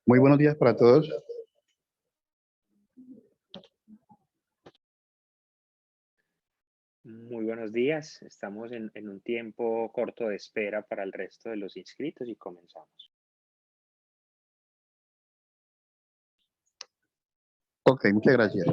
Muy buenos días para todos. Muy buenos días. Estamos en un tiempo corto de espera para el resto de los inscritos y comenzamos. Ok, muchas gracias.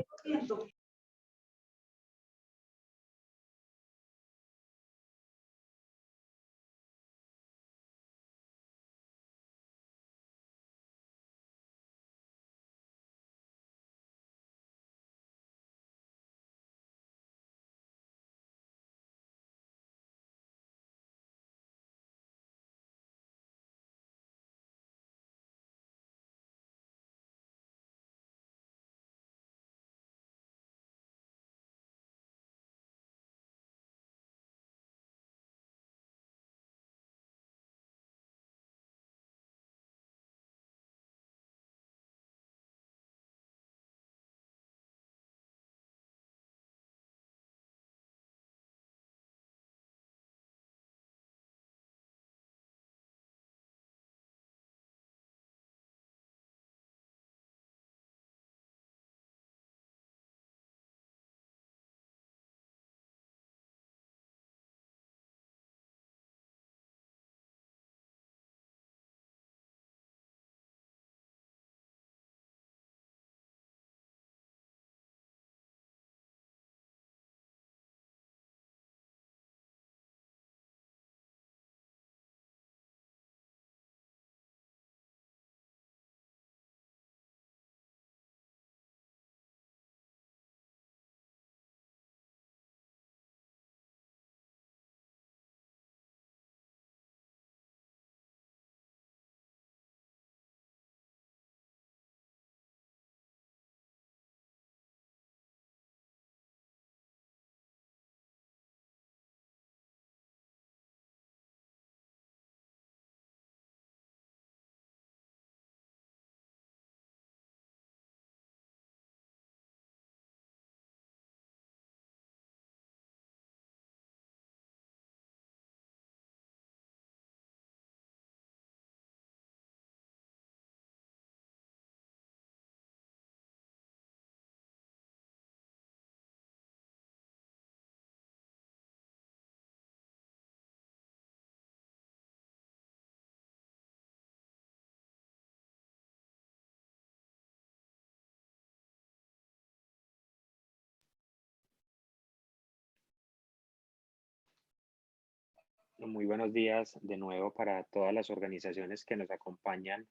Muy buenos días de nuevo para todas las organizaciones que nos acompañan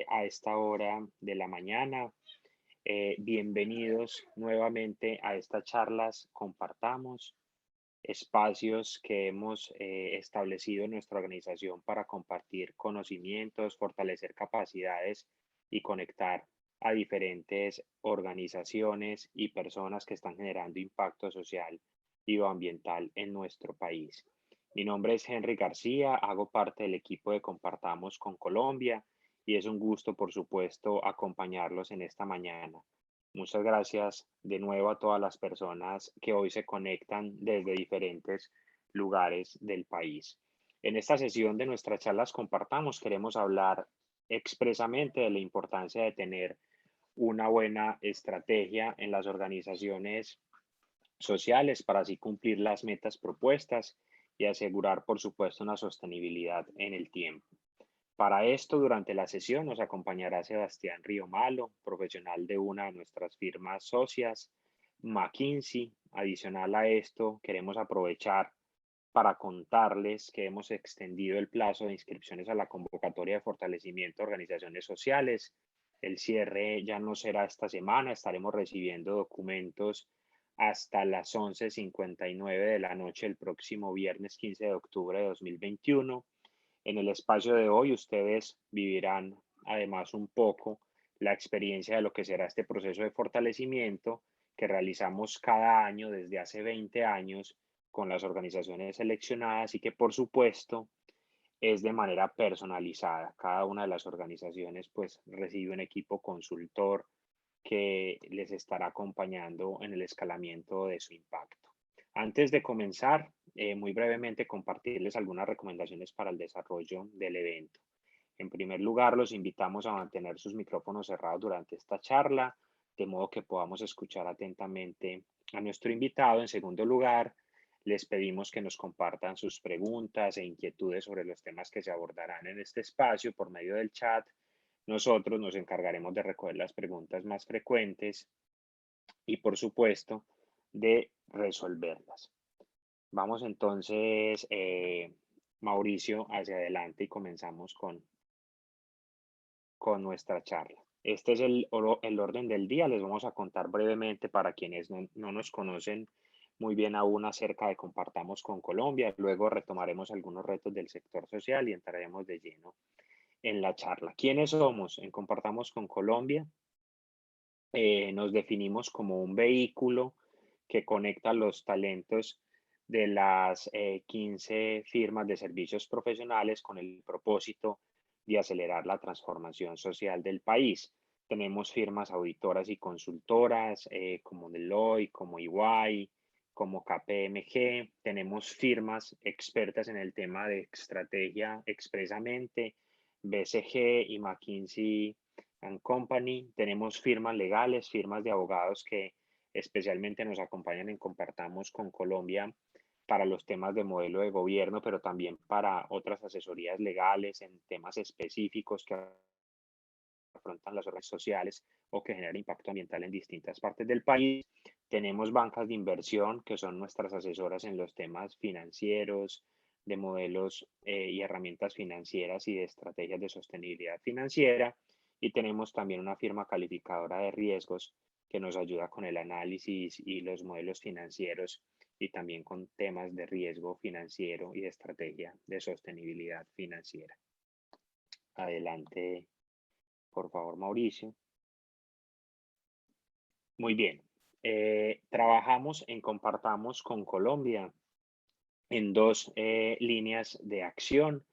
a esta hora de la mañana. Bienvenidos nuevamente a estas charlas Compartamos, espacios que hemos establecido en nuestra organización para compartir conocimientos, fortalecer capacidades y conectar a diferentes organizaciones y personas que están generando impacto social y o ambiental en nuestro país. Mi nombre es Henry García, hago parte del equipo de Compartamos con Colombia y es un gusto, por supuesto, acompañarlos en esta mañana. Muchas gracias de nuevo a todas las personas que hoy se conectan desde diferentes lugares del país. En esta sesión de nuestras charlas Compartamos queremos hablar expresamente de la importancia de tener una buena estrategia en las organizaciones sociales para así cumplir las metas propuestas y asegurar, por supuesto, una sostenibilidad en el tiempo. Para esto, durante la sesión nos acompañará Sebastián Riomalo, profesional de una de nuestras firmas socias, McKinsey. Adicional a esto, queremos aprovechar para contarles que hemos extendido el plazo de inscripciones a la convocatoria de fortalecimiento de organizaciones sociales. El cierre ya no será esta semana, estaremos recibiendo documentos hasta las 11:59 de la noche el próximo viernes 15 de octubre de 2021. En el espacio de hoy ustedes vivirán además un poco la experiencia de lo que será este proceso de fortalecimiento que realizamos cada año desde hace 20 años con las organizaciones seleccionadas y que por supuesto es de manera personalizada. Cada una de las organizaciones pues recibe un equipo consultor que les estará acompañando en el escalamiento de su impacto. Antes de comenzar, muy brevemente compartirles algunas recomendaciones para el desarrollo del evento. En primer lugar, los invitamos a mantener sus micrófonos cerrados durante esta charla, de modo que podamos escuchar atentamente a nuestro invitado. En segundo lugar, les pedimos que nos compartan sus preguntas e inquietudes sobre los temas que se abordarán en este espacio por medio del chat. Nosotros nos encargaremos de recoger las preguntas más frecuentes y, por supuesto, de resolverlas. Vamos entonces, Mauricio, hacia adelante y comenzamos con nuestra charla. Este es el orden del día. Les vamos a contar brevemente para quienes no nos conocen muy bien aún acerca de Compartamos con Colombia. Luego retomaremos algunos retos del sector social y entraremos de lleno en la charla. ¿Quiénes somos en Compartamos con Colombia? Nos definimos como un vehículo que conecta los talentos de las 15 firmas de servicios profesionales con el propósito de acelerar la transformación social del país. Tenemos firmas auditoras y consultoras como Deloitte, como EY, como KPMG. Tenemos firmas expertas en el tema de estrategia expresamente, BCG y McKinsey & Company. Tenemos firmas legales, firmas de abogados que especialmente nos acompañan en Compartamos con Colombia para los temas de modelo de gobierno, pero también para otras asesorías legales en temas específicos que afrontan las organizaciones sociales o que generan impacto ambiental en distintas partes del país. Tenemos bancas de inversión, que son nuestras asesoras en los temas financieros, de modelos y herramientas financieras y de estrategias de sostenibilidad financiera. Y tenemos también una firma calificadora de riesgos que nos ayuda con el análisis y los modelos financieros y también con temas de riesgo financiero y de estrategia de sostenibilidad financiera. Adelante, por favor, Mauricio. Muy bien. Trabajamos en Compartamos con Colombia en dos líneas de acción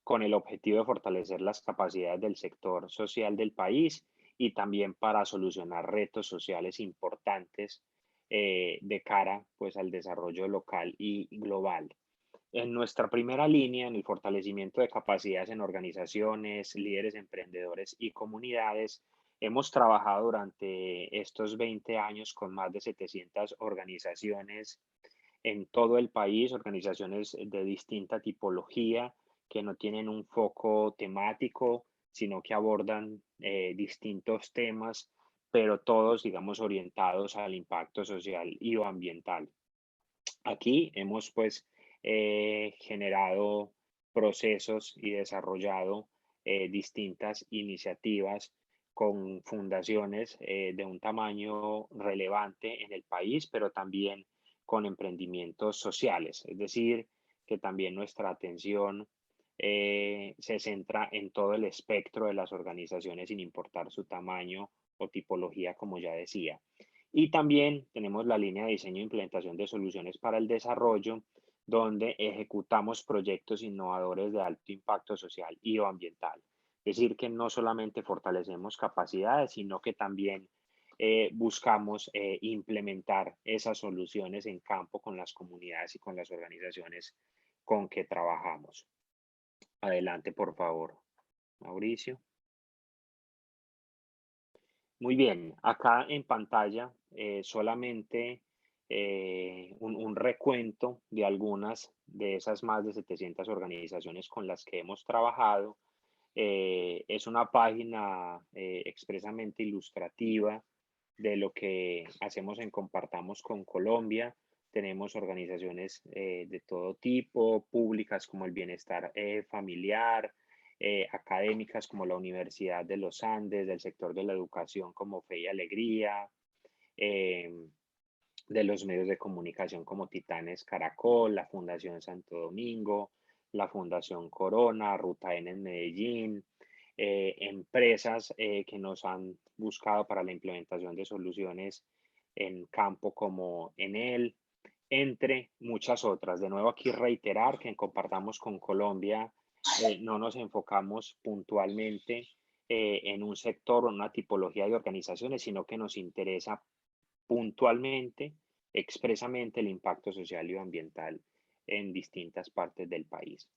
con el objetivo de fortalecer las capacidades del sector social del país y también para solucionar retos sociales importantes de cara pues, al desarrollo local y global. En nuestra primera línea, en el fortalecimiento de capacidades en organizaciones, líderes, emprendedores y comunidades, hemos trabajado durante estos 20 años con más de 700 organizaciones en todo el país, organizaciones de distinta tipología que no tienen un foco temático, sino que abordan distintos temas, pero todos, digamos, orientados al impacto social y o ambiental. Aquí hemos, pues, generado procesos y desarrollado distintas iniciativas con fundaciones de un tamaño relevante en el país, pero también con emprendimientos sociales. Es decir, que también nuestra atención se centra en todo el espectro de las organizaciones sin importar su tamaño o tipología, como ya decía. Y también tenemos la línea de diseño e implementación de soluciones para el desarrollo, donde ejecutamos proyectos innovadores de alto impacto social y o ambiental. Es decir, que no solamente fortalecemos capacidades, sino que también buscamos implementar esas soluciones en campo con las comunidades y con las organizaciones con que trabajamos. Adelante, por favor, Mauricio. Muy bien, acá en pantalla solamente un recuento de algunas de esas más de 700 organizaciones con las que hemos trabajado. Es una página expresamente ilustrativa de lo que hacemos en Compartamos con Colombia. Tenemos organizaciones de todo tipo, públicas como el Bienestar Familiar, académicas como la Universidad de los Andes, del sector de la educación como Fe y Alegría, eh, de los medios de comunicación como Titanes Caracol, la Fundación Santo Domingo, la Fundación Corona, Ruta N en Medellín, empresas que nos han buscado para la implementación de soluciones en campo como Enel, entre muchas otras. De nuevo aquí reiterar que en Compartamos con Colombia no nos enfocamos puntualmente en un sector o una tipología de organizaciones, sino que nos interesa puntualmente, expresamente el impacto social y ambiental en distintas partes del país.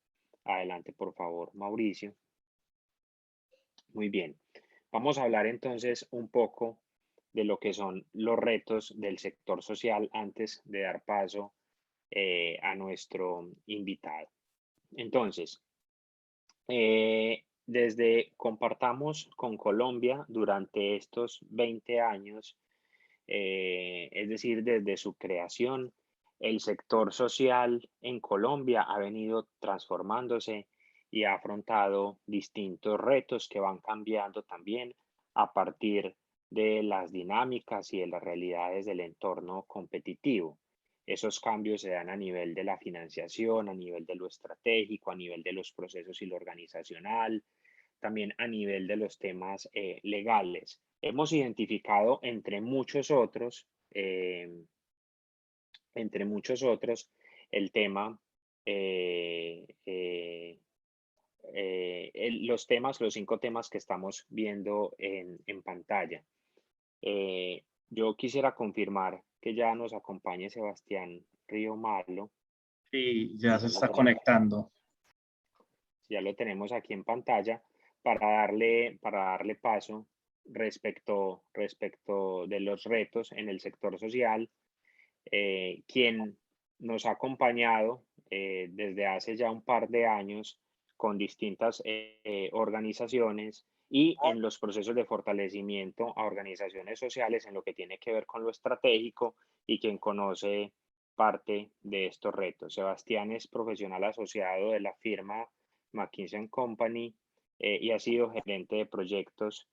Adelante, por favor, Mauricio. Muy bien. Vamos a hablar entonces un poco de lo que son los retos del sector social antes de dar paso a nuestro invitado. Entonces, desde Compartamos con Colombia durante estos 20 años, es decir, desde su creación, el sector social en Colombia ha venido transformándose y ha afrontado distintos retos que van cambiando también a partir de las dinámicas y de las realidades del entorno competitivo. Esos cambios se dan a nivel de la financiación, a nivel de lo estratégico, a nivel de los procesos y lo organizacional, también a nivel de los temas legales. Hemos identificado entre muchos otros, el tema, los 5 temas que estamos viendo en pantalla. Yo quisiera confirmar que ya nos acompañe Sebastián Río Malo. Sí, ya se Ya lo está tenemos. conectando. Ya lo tenemos aquí en pantalla para darle paso respecto de los retos en el sector social. Quien nos ha acompañado desde hace ya un par de años con distintas organizaciones y en los procesos de fortalecimiento a organizaciones sociales en lo que tiene que ver con lo estratégico y quien conoce parte de estos retos. Sebastián es profesional asociado de la firma McKinsey & Company y ha sido gerente de proyectos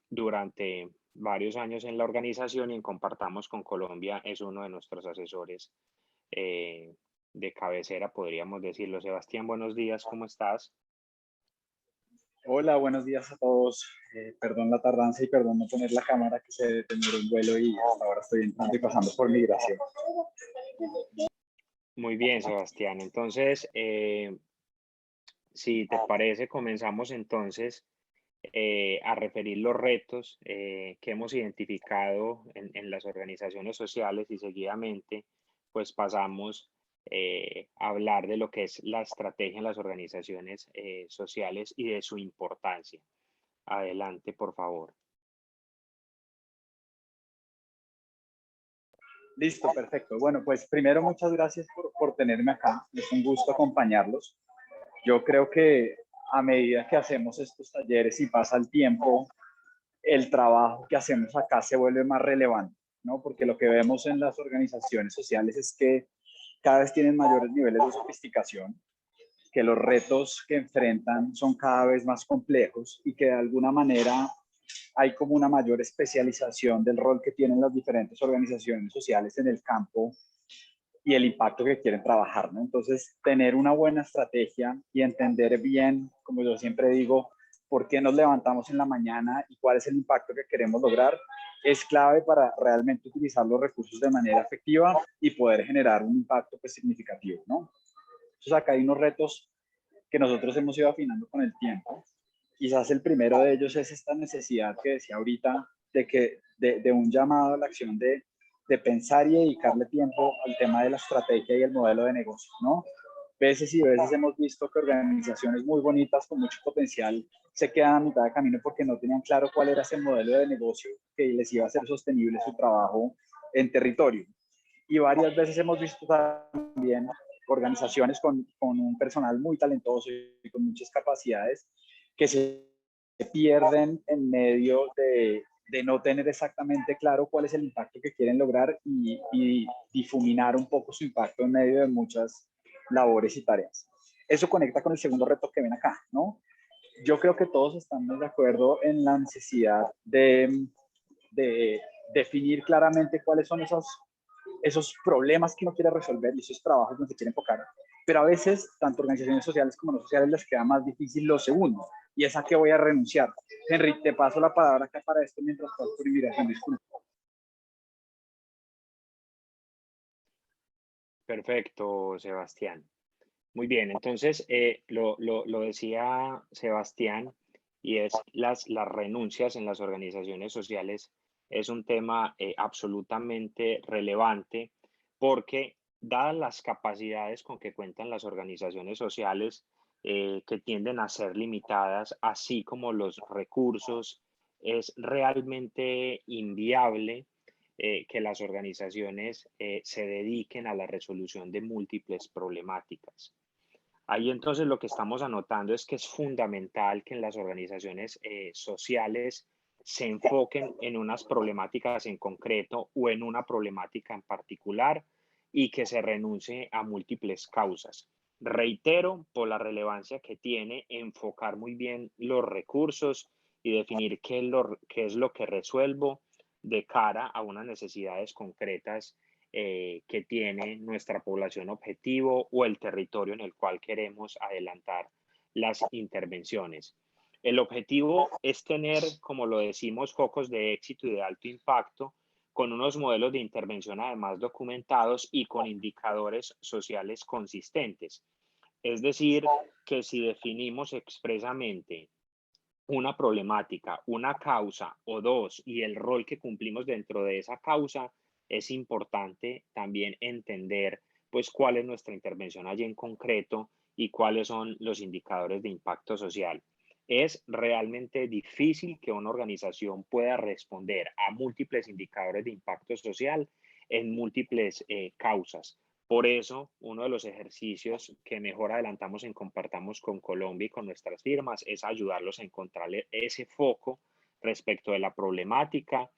durante varios años en la organización y en Compartamos con Colombia es uno de nuestros asesores de cabecera, podríamos decirlo. Sebastián, buenos días, ¿cómo estás? Hola, buenos días a todos. Perdón la tardanza y perdón no poner la cámara que se demoró un vuelo y hasta ahora estoy entrando y pasando por migración. Muy bien, Sebastián. Entonces, si te parece, comenzamos entonces a referir los retos que hemos identificado en las organizaciones sociales y seguidamente, pues pasamos a hablar de lo que es la estrategia en las organizaciones sociales y de su importancia. Adelante, por favor. Listo, perfecto. Bueno, pues primero muchas gracias por tenerme acá. Es un gusto acompañarlos. Yo creo que a medida que hacemos estos talleres y pasa el tiempo, el trabajo que hacemos acá se vuelve más relevante, ¿no? Porque lo que vemos en las organizaciones sociales es que cada vez tienen mayores niveles de sofisticación, que los retos que enfrentan son cada vez más complejos y que de alguna manera hay como una mayor especialización del rol que tienen las diferentes organizaciones sociales en el campo y el impacto que quieren trabajar, ¿no? Entonces, tener una buena estrategia y entender bien, como yo siempre digo, por qué nos levantamos en la mañana y cuál es el impacto que queremos lograr, es clave para realmente utilizar los recursos de manera efectiva y poder generar un impacto pues, significativo, ¿no? Entonces, acá hay unos retos que nosotros hemos ido afinando con el tiempo. Quizás el primero de ellos es esta necesidad que decía ahorita de un llamado a la acción de pensar y dedicarle tiempo al tema de la estrategia y el modelo de negocio, ¿no? Veces y veces hemos visto que organizaciones muy bonitas con mucho potencial se quedan a mitad de camino porque no tenían claro cuál era ese modelo de negocio que les iba a hacer sostenible su trabajo en territorio. Y varias veces hemos visto también organizaciones con un personal muy talentoso y con muchas capacidades que se pierden en medio de no tener exactamente claro cuál es el impacto que quieren lograr y difuminar un poco su impacto en medio de muchas labores y tareas. Eso conecta con el segundo reto que ven acá, ¿no? Yo creo que todos estamos de acuerdo en la necesidad de definir claramente cuáles son esos problemas que uno quiere resolver y esos trabajos donde se quiere enfocar. Pero a veces, tanto organizaciones sociales como no sociales, les queda más difícil lo segundo, y es a qué voy a renunciar. Henry, te paso la palabra acá para esto mientras paso por inmigración. Disculpa. Perfecto, Sebastián. Muy bien, entonces lo decía Sebastián y es las renuncias en las organizaciones sociales es un tema absolutamente relevante porque dadas las capacidades con que cuentan las organizaciones sociales, que tienden a ser limitadas, así como los recursos, es realmente inviable que las organizaciones se dediquen a la resolución de múltiples problemáticas. Ahí entonces lo que estamos anotando es que es fundamental que en las organizaciones sociales se enfoquen en unas problemáticas en concreto o en una problemática en particular y que se renuncie a múltiples causas. Reitero, por la relevancia que tiene enfocar muy bien los recursos y definir qué es lo que resuelvo de cara a unas necesidades concretas que tiene nuestra población objetivo o el territorio en el cual queremos adelantar las intervenciones. El objetivo es tener, como lo decimos, focos de éxito y de alto impacto con unos modelos de intervención además documentados y con indicadores sociales consistentes. Es decir, que si definimos expresamente una problemática, una causa o dos y el rol que cumplimos dentro de esa causa, es importante también entender pues cuál es nuestra intervención allí en concreto y cuáles son los indicadores de impacto social. Es realmente difícil que una organización pueda responder a múltiples indicadores de impacto social en múltiples causas. Por eso, uno de los ejercicios que mejor adelantamos en Compartamos con Colombia y con nuestras firmas es ayudarlos a encontrar ese foco respecto de la problemática,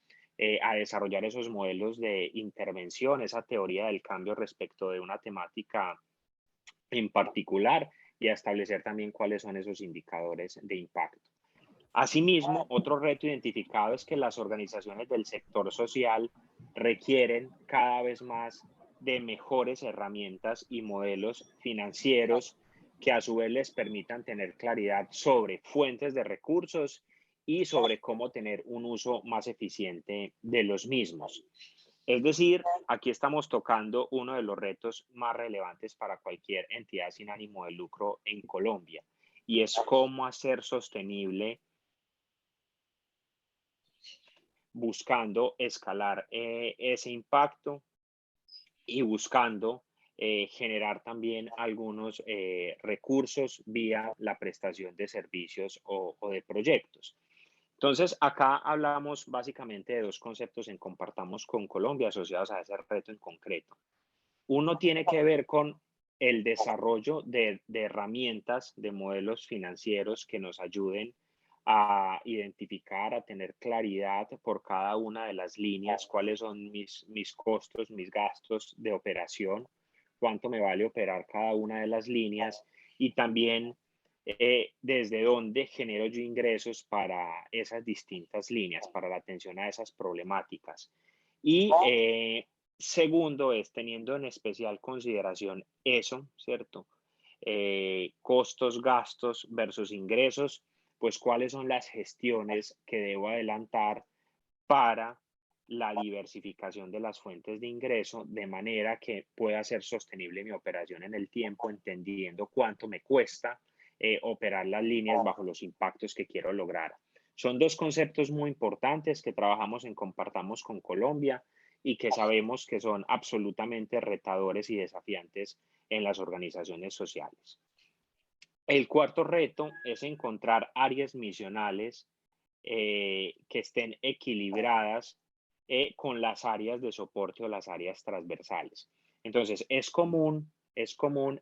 a desarrollar esos modelos de intervención, esa teoría del cambio respecto de una temática en particular y a establecer también cuáles son esos indicadores de impacto. Asimismo, otro reto identificado es que las organizaciones del sector social requieren cada vez más de mejores herramientas y modelos financieros que a su vez les permitan tener claridad sobre fuentes de recursos y sobre cómo tener un uso más eficiente de los mismos. Es decir, aquí estamos tocando uno de los retos más relevantes para cualquier entidad sin ánimo de lucro en Colombia, y es cómo hacer sostenible buscando escalar ese impacto y buscando generar también algunos recursos vía la prestación de servicios o de proyectos. Entonces, acá hablamos básicamente de dos conceptos en Compartamos con Colombia asociados a ese reto en concreto. Uno tiene que ver con el desarrollo de herramientas, de modelos financieros que nos ayuden a identificar, a tener claridad por cada una de las líneas, cuáles son mis costos, mis gastos de operación, cuánto me vale operar cada una de las líneas y también desde dónde genero yo ingresos para esas distintas líneas, para la atención a esas problemáticas. Y segundo es teniendo en especial consideración eso, ¿cierto? Costos, gastos versus ingresos, pues cuáles son las gestiones que debo adelantar para la diversificación de las fuentes de ingreso de manera que pueda ser sostenible mi operación en el tiempo, entendiendo cuánto me cuesta operar las líneas bajo los impactos que quiero lograr. Son dos conceptos muy importantes que trabajamos en Compartamos con Colombia y que sabemos que son absolutamente retadores y desafiantes en las organizaciones sociales. El cuarto reto es encontrar áreas misionales que estén equilibradas con las áreas de soporte o las áreas transversales. Entonces, es común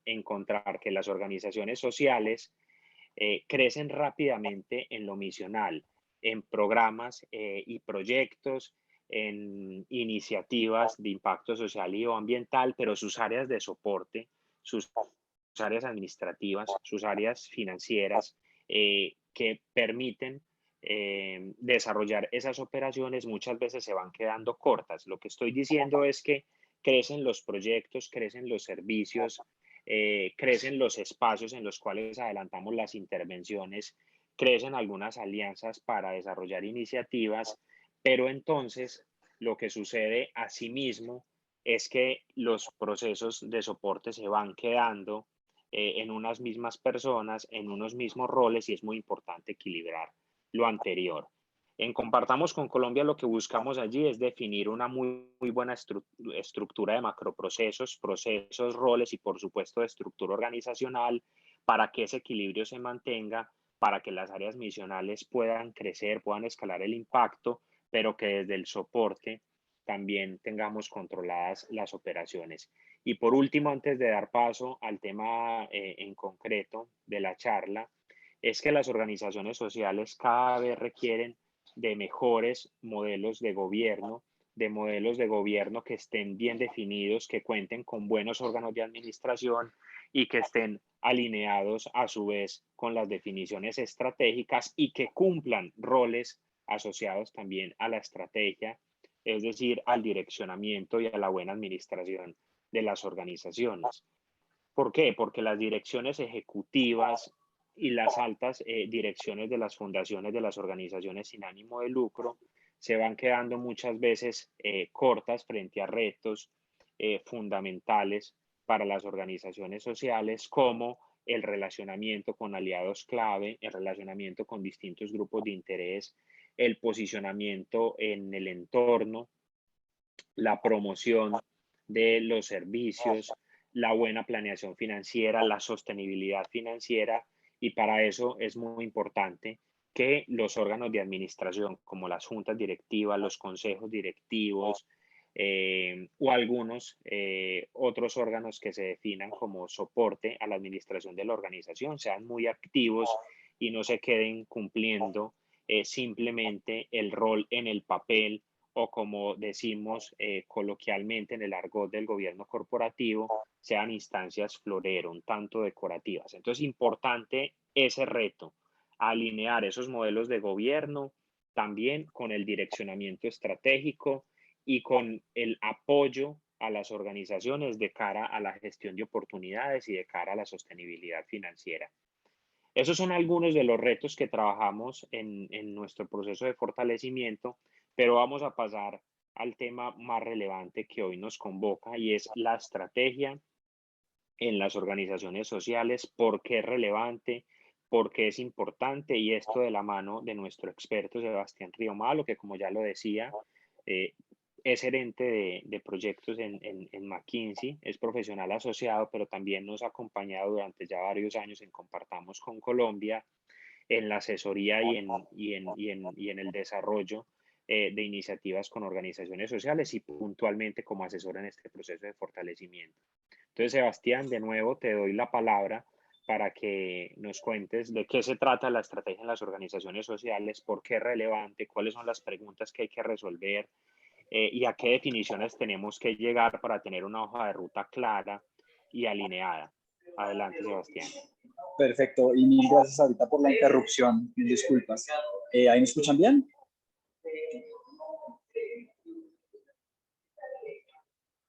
encontrar que las organizaciones sociales crecen rápidamente en lo misional, en programas y proyectos, en iniciativas de impacto social y o ambiental, pero sus áreas de soporte, sus áreas administrativas, sus áreas financieras que permiten desarrollar esas operaciones muchas veces se van quedando cortas. Lo que estoy diciendo es que crecen los proyectos, crecen los servicios, crecen los espacios en los cuales adelantamos las intervenciones, crecen algunas alianzas para desarrollar iniciativas, pero entonces lo que sucede asimismo es que los procesos de soporte se van quedando en unas mismas personas, en unos mismos roles y es muy importante equilibrar lo anterior. En Compartamos con Colombia lo que buscamos allí es definir una muy buena estructura de macroprocesos, procesos, roles y por supuesto de estructura organizacional para que ese equilibrio se mantenga, para que las áreas misionales puedan crecer, puedan escalar el impacto, pero que desde el soporte también tengamos controladas las operaciones. Y por último, antes de dar paso al tema en concreto de la charla, es que las organizaciones sociales cada vez requieren de mejores modelos de gobierno que estén bien definidos, que cuenten con buenos órganos de administración y que estén alineados a su vez con las definiciones estratégicas y que cumplan roles asociados también a la estrategia, es decir, al direccionamiento y a la buena administración de las organizaciones. ¿Por qué? Porque las direcciones ejecutivas y las altas direcciones de las fundaciones, de las organizaciones sin ánimo de lucro, se van quedando muchas veces cortas frente a retos fundamentales para las organizaciones sociales, como el relacionamiento con aliados clave, el relacionamiento con distintos grupos de interés, el posicionamiento en el entorno, la promoción de los servicios, la buena planeación financiera, la sostenibilidad financiera, y para eso es muy importante que los órganos de administración, como las juntas directivas, los consejos directivos o algunos otros órganos que se definan como soporte a la administración de la organización, sean muy activos y no se queden cumpliendo simplemente el rol en el papel o como decimos coloquialmente en el argot del gobierno corporativo, sean instancias florero, un tanto decorativas. Entonces, importante ese reto, alinear esos modelos de gobierno también con el direccionamiento estratégico y con el apoyo a las organizaciones de cara a la gestión de oportunidades y de cara a la sostenibilidad financiera. Esos son algunos de los retos que trabajamos en nuestro proceso de fortalecimiento, pero vamos a pasar al tema más relevante que hoy nos convoca y es la estrategia en las organizaciones sociales, por qué es relevante, por qué es importante, y esto de la mano de nuestro experto Sebastián Riomalo, que como ya lo decía, es gerente de proyectos en McKinsey, es profesional asociado, pero también nos ha acompañado durante ya varios años en Compartamos con Colombia, en la asesoría y en el desarrollo de iniciativas con organizaciones sociales y puntualmente como asesor en este proceso de fortalecimiento. Entonces, Sebastián, de nuevo te doy la palabra para que nos cuentes de qué se trata la estrategia en las organizaciones sociales, por qué es relevante, cuáles son las preguntas que hay que resolver y a qué definiciones tenemos que llegar para tener una hoja de ruta clara y alineada. Adelante, Sebastián. Perfecto, y mil gracias ahorita por la interrupción, mil disculpas. ¿Ahí me escuchan bien?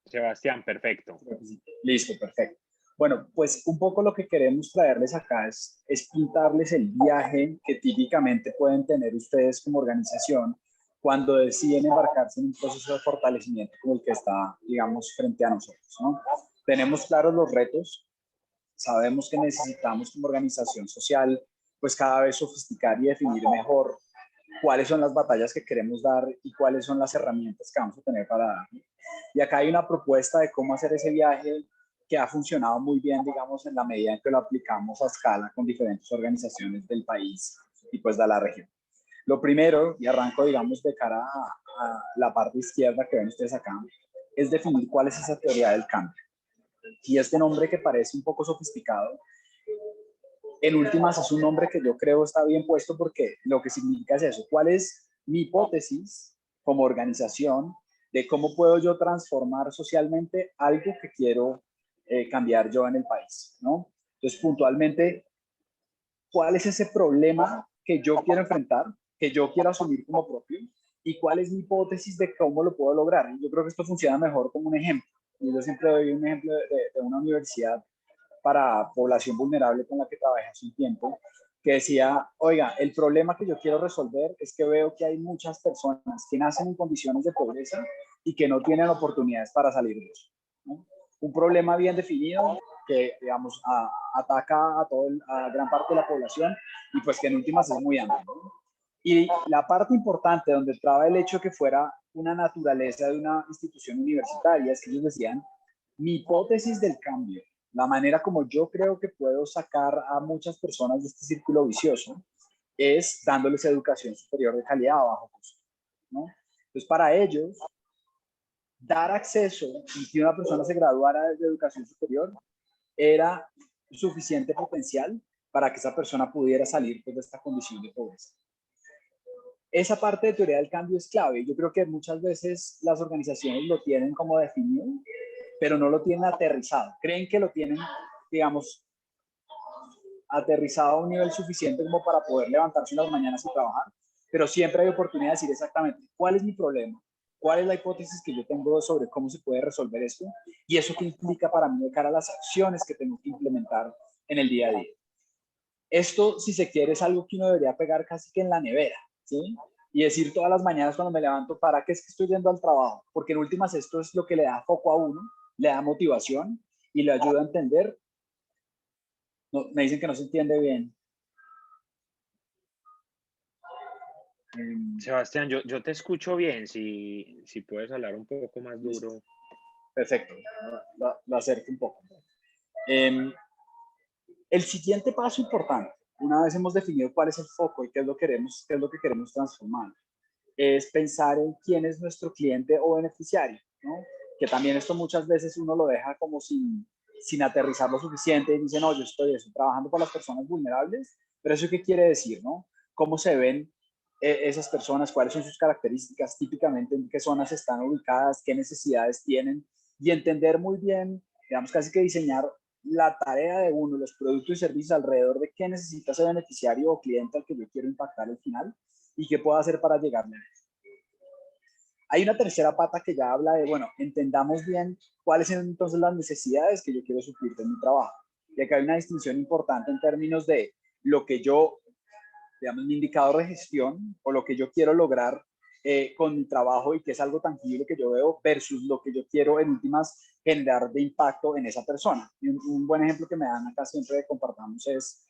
Sebastián, perfecto. Listo, perfecto. Bueno, pues un poco lo que queremos traerles acá es pintarles el viaje que típicamente pueden tener ustedes como organización cuando deciden embarcarse en un proceso de fortalecimiento como el que está, digamos, frente a nosotros, ¿no? Tenemos claros los retos, sabemos que necesitamos como organización social, pues cada vez sofisticar y definir mejor cuáles son las batallas que queremos dar y cuáles son las herramientas que vamos a tener para dar. Y acá hay una propuesta de cómo hacer ese viaje que ha funcionado muy bien, digamos, en la medida en que lo aplicamos a escala con diferentes organizaciones del país y pues de la región. Lo primero, y arranco, digamos, de cara a la parte izquierda que ven ustedes acá, es definir cuál es esa teoría del cambio. Y este nombre que parece un poco sofisticado, en últimas es un nombre que yo creo está bien puesto porque lo que significa es eso. ¿Cuál es mi hipótesis como organización de cómo puedo yo transformar socialmente algo que quiero cambiar yo en el país, ¿no? Entonces, puntualmente, ¿cuál es ese problema que yo quiero enfrentar, que yo quiero asumir como propio? ¿Y cuál es mi hipótesis de cómo lo puedo lograr? Y yo creo que esto funciona mejor como un ejemplo. Y yo siempre doy un ejemplo de una universidad para población vulnerable con la que trabajé hace un tiempo, que decía, oiga, el problema que yo quiero resolver es que veo que hay muchas personas que nacen en condiciones de pobreza y que no tienen oportunidades para salir de eso, ¿no? Un problema bien definido que, digamos, ataca a gran parte de la población y pues que en últimas es muy amplio, ¿no? Y la parte importante donde entraba el hecho de que fuera una naturaleza de una institución universitaria es que ellos decían, mi hipótesis del cambio, la manera como yo creo que puedo sacar a muchas personas de este círculo vicioso, es dándoles educación superior de calidad a bajo costo, ¿no? Entonces, para ellos, dar acceso y que una persona se graduara de educación superior era suficiente potencial para que esa persona pudiera salir pues, de esta condición de pobreza. Esa parte de teoría del cambio es clave. Yo creo que muchas veces las organizaciones lo tienen como definido, pero no lo tienen aterrizado. Creen que lo tienen, digamos, aterrizado a un nivel suficiente como para poder levantarse en las mañanas y trabajar, pero siempre hay oportunidad de decir exactamente cuál es mi problema, cuál es la hipótesis que yo tengo sobre cómo se puede resolver esto y eso qué implica para mí de cara a las acciones que tengo que implementar en el día a día. Esto, si se quiere, es algo que uno debería pegar casi que en la nevera, ¿sí? Y decir todas las mañanas cuando me levanto, ¿para qué es que estoy yendo al trabajo? Porque en últimas esto es lo que le da foco a uno, le da motivación y le ayuda a entender. No, me dicen que no se entiende bien. Sebastián, yo te escucho bien, si puedes hablar un poco más duro. Perfecto, lo acerco un poco. El siguiente paso importante, una vez hemos definido cuál es el foco y qué es lo que queremos transformar, es pensar en quién es nuestro cliente o beneficiario, ¿no? Que también esto muchas veces uno lo deja como sin aterrizar lo suficiente y dice, no, yo estoy trabajando con las personas vulnerables, pero ¿eso qué quiere decir, no? ¿Cómo se ven esas personas? ¿Cuáles son sus características? Típicamente, ¿en qué zonas están ubicadas? ¿Qué necesidades tienen? Y entender muy bien, digamos, casi que diseñar la tarea de uno, los productos y servicios alrededor de qué necesita ese beneficiario o cliente al que yo quiero impactar al final y qué puedo hacer para llegarle a eso. Hay una tercera pata que ya habla de, bueno, entendamos bien cuáles son entonces las necesidades que yo quiero suplir de mi trabajo. Y acá hay una distinción importante en términos de lo que yo, digamos, mi indicador de gestión o lo que yo quiero lograr con mi trabajo y que es algo tangible que yo veo versus lo que yo quiero en últimas generar de impacto en esa persona. Y un buen ejemplo que me dan acá siempre compartamos es,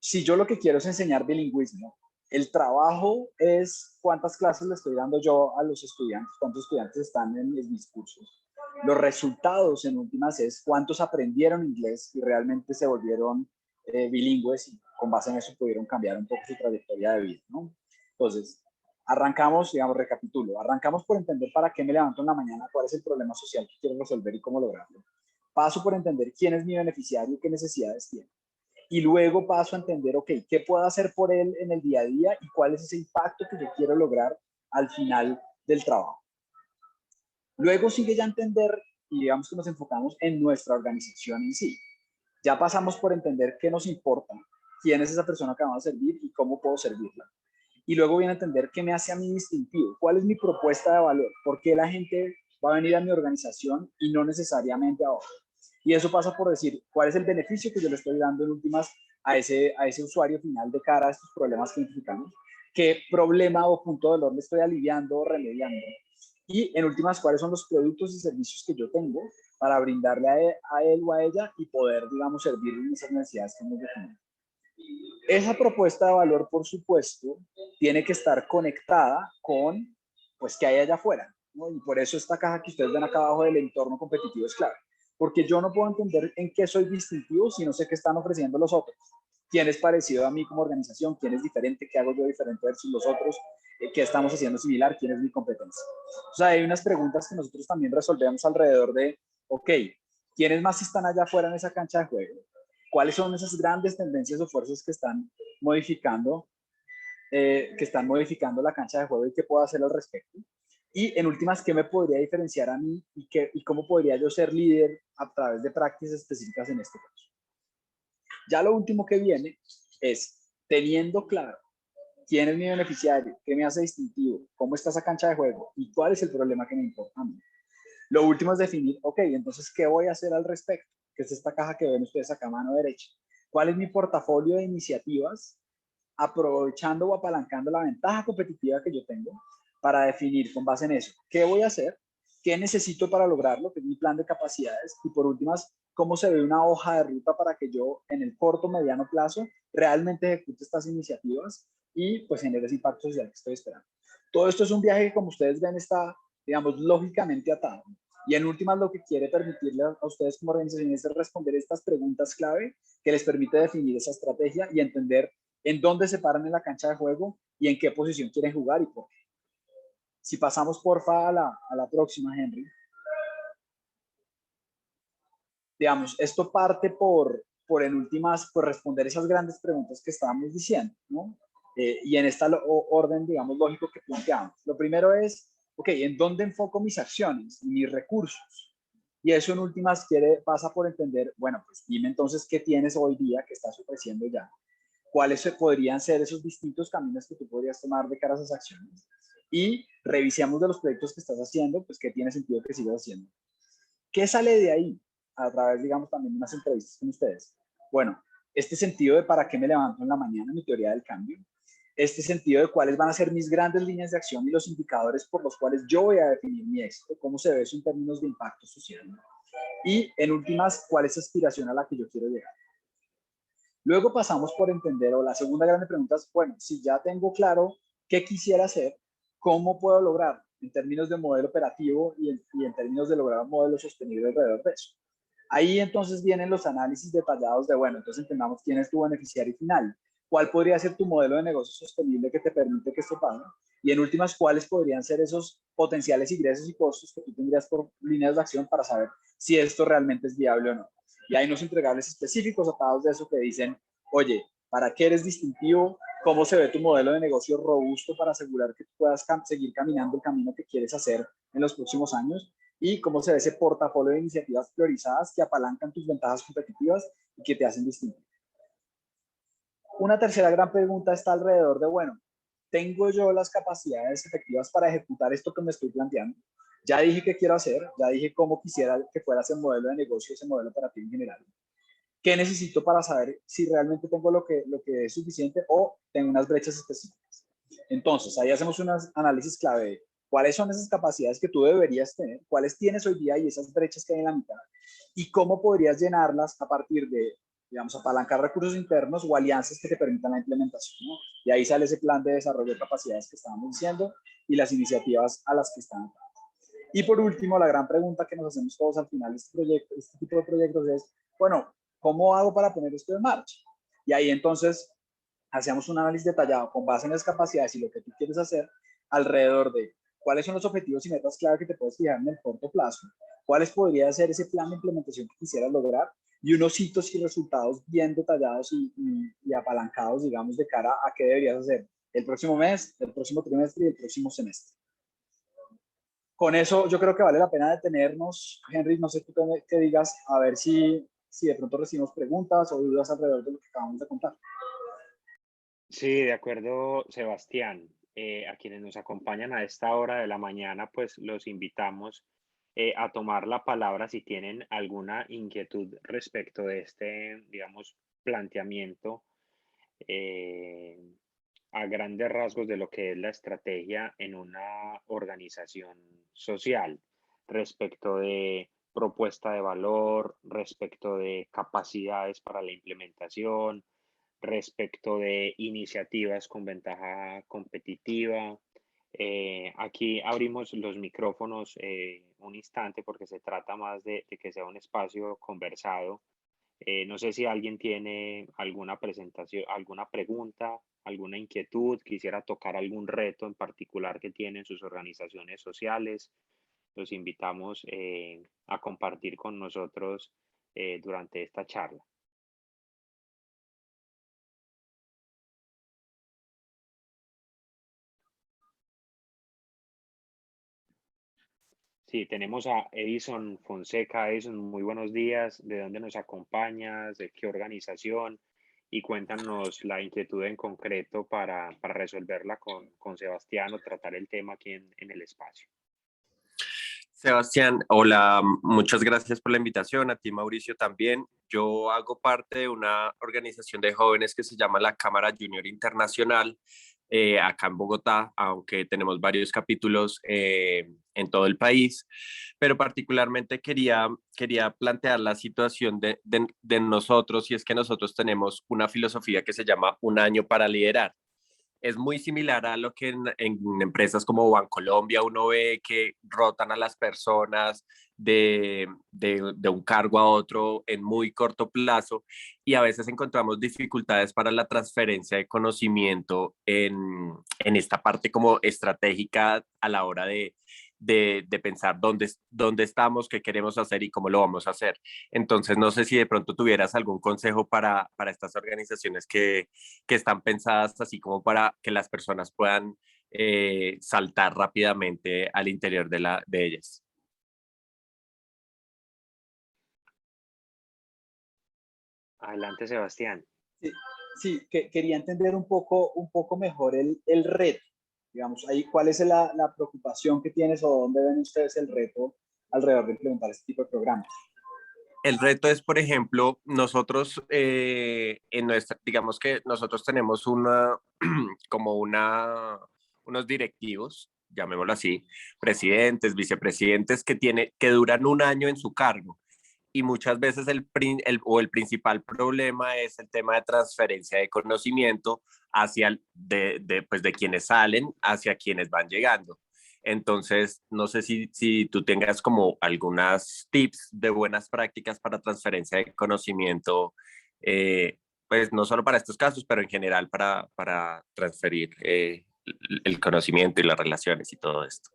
si yo lo que quiero es enseñar bilingüismo, el trabajo es cuántas clases le estoy dando yo a los estudiantes, cuántos estudiantes están en mis cursos. Los resultados en últimas es cuántos aprendieron inglés y realmente se volvieron bilingües y con base en eso pudieron cambiar un poco su trayectoria de vida, ¿no? Entonces, arrancamos, digamos, recapitulo, arrancamos por entender para qué me levanto en la mañana, cuál es el problema social que quiero resolver y cómo lograrlo. Paso por entender quién es mi beneficiario y qué necesidades tiene. Y luego paso a entender, ok, ¿qué puedo hacer por él en el día a día y cuál es ese impacto que yo quiero lograr al final del trabajo? Luego sigue ya entender y digamos que nos enfocamos en nuestra organización en sí. Ya pasamos por entender qué nos importa, quién es esa persona que vamos a servir y cómo puedo servirla. Y luego viene a entender qué me hace a mí distintivo, cuál es mi propuesta de valor, por qué la gente va a venir a mi organización y no necesariamente a otra. Y eso pasa por decir cuál es el beneficio que yo le estoy dando en últimas a ese usuario final de cara a estos problemas que identificamos, qué problema o punto de dolor le estoy aliviando o remediando. Y en últimas, cuáles son los productos y servicios que yo tengo para brindarle a él o a ella y poder, digamos, servirle en esas necesidades que hemos definido. Esa propuesta de valor, por supuesto, tiene que estar conectada con, pues, qué hay allá afuera, ¿no? Y por eso esta caja que ustedes ven acá abajo del entorno competitivo es clave. Porque yo no puedo entender en qué soy distintivo si no sé qué están ofreciendo los otros. ¿Quién es parecido a mí como organización? ¿Quién es diferente? ¿Qué hago yo diferente versus los otros? ¿Qué estamos haciendo similar? ¿Quién es mi competencia? O sea, hay unas preguntas que nosotros también resolvemos alrededor de, ok, ¿quiénes más están allá afuera en esa cancha de juego? ¿Cuáles son esas grandes tendencias o fuerzas que están modificando la cancha de juego y qué puedo hacer al respecto? Y en últimas, ¿qué me podría diferenciar a mí y cómo podría yo ser líder a través de prácticas específicas en este caso? Ya lo último que viene es, teniendo claro quién es mi beneficiario, qué me hace distintivo, cómo está esa cancha de juego y cuál es el problema que me importa a mí. Lo último es definir, ok, entonces, ¿qué voy a hacer al respecto? Que es esta caja que ven ustedes acá a mano derecha. ¿Cuál es mi portafolio de iniciativas aprovechando o apalancando la ventaja competitiva que yo tengo para definir con base en eso qué voy a hacer, qué necesito para lograrlo, que es mi plan de capacidades y por últimas, cómo se ve una hoja de ruta para que yo en el corto, mediano plazo realmente ejecute estas iniciativas y pues genere ese impacto social que estoy esperando. Todo esto es un viaje que, como ustedes ven, está, digamos, lógicamente atado. Y en últimas, lo que quiere permitirle a ustedes como organización es responder estas preguntas clave que les permite definir esa estrategia y entender en dónde se paran en la cancha de juego y en qué posición quieren jugar y por qué. Si pasamos, porfa, a la próxima, Henry. Digamos, esto parte por en últimas, por responder esas grandes preguntas que estábamos diciendo, ¿no? Y en esta orden, digamos, lógico que planteamos. Lo primero es, ok, ¿en dónde enfoco mis acciones y mis recursos? Y eso en últimas pasa por entender, bueno, pues dime entonces qué tienes hoy día que estás ofreciendo ya. ¿Cuáles podrían ser esos distintos caminos que tú podrías tomar de cara a esas acciones? Y revisemos de los proyectos que estás haciendo, pues qué tiene sentido que sigas haciendo. ¿Qué sale de ahí? A través, digamos, también de unas entrevistas con ustedes. Bueno, este sentido de para qué me levanto en la mañana, mi teoría del cambio, este sentido de cuáles van a ser mis grandes líneas de acción y los indicadores por los cuales yo voy a definir mi éxito, cómo se ve eso en términos de impacto social, ¿no? Y en últimas, cuál es la aspiración a la que yo quiero llegar. Luego pasamos por entender, o la segunda gran pregunta es, bueno, si ya tengo claro qué quisiera hacer, ¿cómo puedo lograrlo en términos de modelo operativo y en términos de lograr un modelo sostenible alrededor de eso? Ahí entonces vienen los análisis detallados de, bueno, entonces entendamos quién es tu beneficiario final, cuál podría ser tu modelo de negocio sostenible que te permite que esto pase, y en últimas, cuáles podrían ser esos potenciales ingresos y costos que tú tendrías por líneas de acción para saber si esto realmente es viable o no. Y hay unos entregables específicos atados de eso que dicen, oye, ¿para qué eres distintivo? ¿Cómo se ve tu modelo de negocio robusto para asegurar que puedas seguir caminando el camino que quieres hacer en los próximos años? Y cómo se ve ese portafolio de iniciativas priorizadas que apalancan tus ventajas competitivas y que te hacen distinto. Una tercera gran pregunta está alrededor de, bueno, ¿tengo yo las capacidades efectivas para ejecutar esto que me estoy planteando? Ya dije qué quiero hacer, ya dije cómo quisiera que fuera ese modelo de negocio, ese modelo operativo en general. ¿Qué necesito para saber si realmente tengo lo que es suficiente o tengo unas brechas específicas? Entonces, ahí hacemos un análisis clave de cuáles son esas capacidades que tú deberías tener, cuáles tienes hoy día y esas brechas que hay en la mitad, y cómo podrías llenarlas a partir de, digamos, apalancar recursos internos o alianzas que te permitan la implementación, ¿no? Y ahí sale ese plan de desarrollo de capacidades que estábamos diciendo y las iniciativas a las que están. Y por último, la gran pregunta que nos hacemos todos al final de este tipo de proyectos es, bueno, ¿cómo hago para poner esto en marcha? Y ahí entonces hacemos un análisis detallado con base en las capacidades y lo que tú quieres hacer alrededor de cuáles son los objetivos y metas clave que te puedes fijar en el corto plazo, cuáles podría ser ese plan de implementación que quisieras lograr y unos hitos y resultados bien detallados y apalancados, digamos, de cara a qué deberías hacer el próximo mes, el próximo trimestre y el próximo semestre. Con eso yo creo que vale la pena detenernos. Henry, no sé tú qué digas, a ver si de pronto recibimos preguntas o dudas alrededor de lo que acabamos de contar. Sí, de acuerdo, Sebastián. A quienes nos acompañan a esta hora de la mañana, pues los invitamos a tomar la palabra si tienen alguna inquietud respecto de este, digamos, planteamiento eh, a grandes rasgos de lo que es la estrategia en una organización social, respecto de propuesta de valor, respecto de capacidades para la implementación, respecto de iniciativas con ventaja competitiva. Aquí abrimos los micrófonos un instante porque se trata más de que sea un espacio conversado. No sé si alguien tiene alguna presentación, alguna pregunta, alguna inquietud, quisiera tocar algún reto en particular que tienen sus organizaciones sociales. Los invitamos a compartir con nosotros durante esta charla. Sí, tenemos a Edison Fonseca. Edison, muy buenos días. ¿De dónde nos acompañas? ¿De qué organización? Y cuéntanos la inquietud en concreto para resolverla con Sebastián o tratar el tema aquí en el espacio. Sebastián, hola, muchas gracias por la invitación, a ti Mauricio también. Yo hago parte de una organización de jóvenes que se llama la Cámara Junior Internacional, acá en Bogotá, aunque tenemos varios capítulos en todo el país, pero particularmente quería plantear la situación de nosotros, y es que nosotros tenemos una filosofía que se llama Un año para liderar. es muy similar a lo que en empresas como Bancolombia uno ve que rotan a las personas de un cargo a otro en muy corto plazo y a veces encontramos dificultades para la transferencia de conocimiento en esta parte como estratégica a la hora de pensar dónde estamos, qué queremos hacer y cómo lo vamos a hacer. Entonces, no sé si de pronto tuvieras algún consejo para estas organizaciones que están pensadas así como para que las personas puedan saltar rápidamente al interior de ellas. Adelante, Sebastián. Sí, sí, quería entender un poco mejor el reto. Digamos, ahí, ¿cuál es la preocupación que tienes o dónde ven ustedes el reto alrededor de implementar este tipo de programas? El reto es, por ejemplo, nosotros digamos que nosotros tenemos unos directivos, llamémoslo así, presidentes, vicepresidentes que duran un año en su cargo. Y muchas veces el principal problema es el tema de transferencia de conocimiento pues de quienes salen hacia quienes van llegando. Entonces, no sé si tú tengas como algunas tips de buenas prácticas para transferencia de conocimiento, pues no solo para estos casos, pero en general para transferir el conocimiento y las relaciones y todo esto.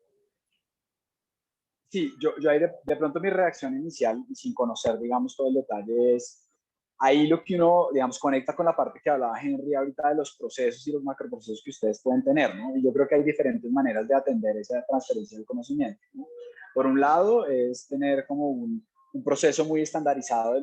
Sí, yo ahí de pronto mi reacción inicial, y sin conocer, digamos, todo el detalle, es ahí lo que uno, digamos, conecta con la parte que hablaba Henry ahorita de los procesos y los macroprocesos que ustedes pueden tener, ¿no? Y yo creo que hay diferentes maneras de atender esa transferencia del conocimiento, ¿no? Por un lado, es tener como un proceso muy estandarizado de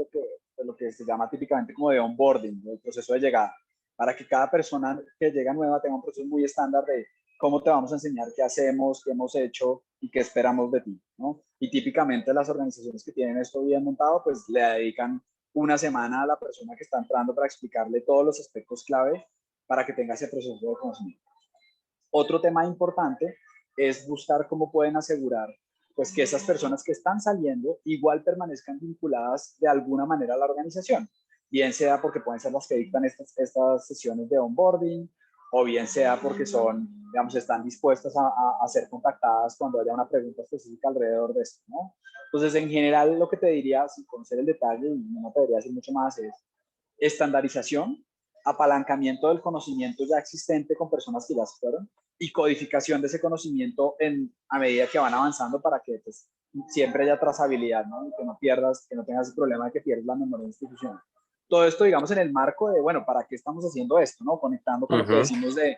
lo que se llama típicamente como de onboarding, ¿no? El proceso de llegada, para que cada persona que llega nueva tenga un proceso muy estándar de cómo te vamos a enseñar qué hacemos, qué hemos hecho y qué esperamos de ti, ¿no? Y típicamente las organizaciones que tienen esto bien montado, pues le dedican una semana a la persona que está entrando para explicarle todos los aspectos clave para que tenga ese proceso de conocimiento. Otro tema importante es buscar cómo pueden asegurar pues que esas personas que están saliendo igual permanezcan vinculadas de alguna manera a la organización, bien sea porque pueden ser las que dictan estas sesiones de onboarding, o bien sea porque son, digamos, están dispuestas a ser contactadas cuando haya una pregunta específica alrededor de esto, ¿no? Entonces, en general, lo que te diría, sin conocer el detalle, y no te debería decir mucho más, es estandarización, apalancamiento del conocimiento ya existente con personas que ya se fueron y codificación de ese conocimiento a medida que van avanzando para que pues, siempre haya trazabilidad, ¿no? Y que no pierdas, que no tengas el problema de que pierdas la memoria institucional. Todo esto, digamos, en el marco de, bueno, ¿para qué estamos haciendo esto? ¿No? Conectando con lo que decimos de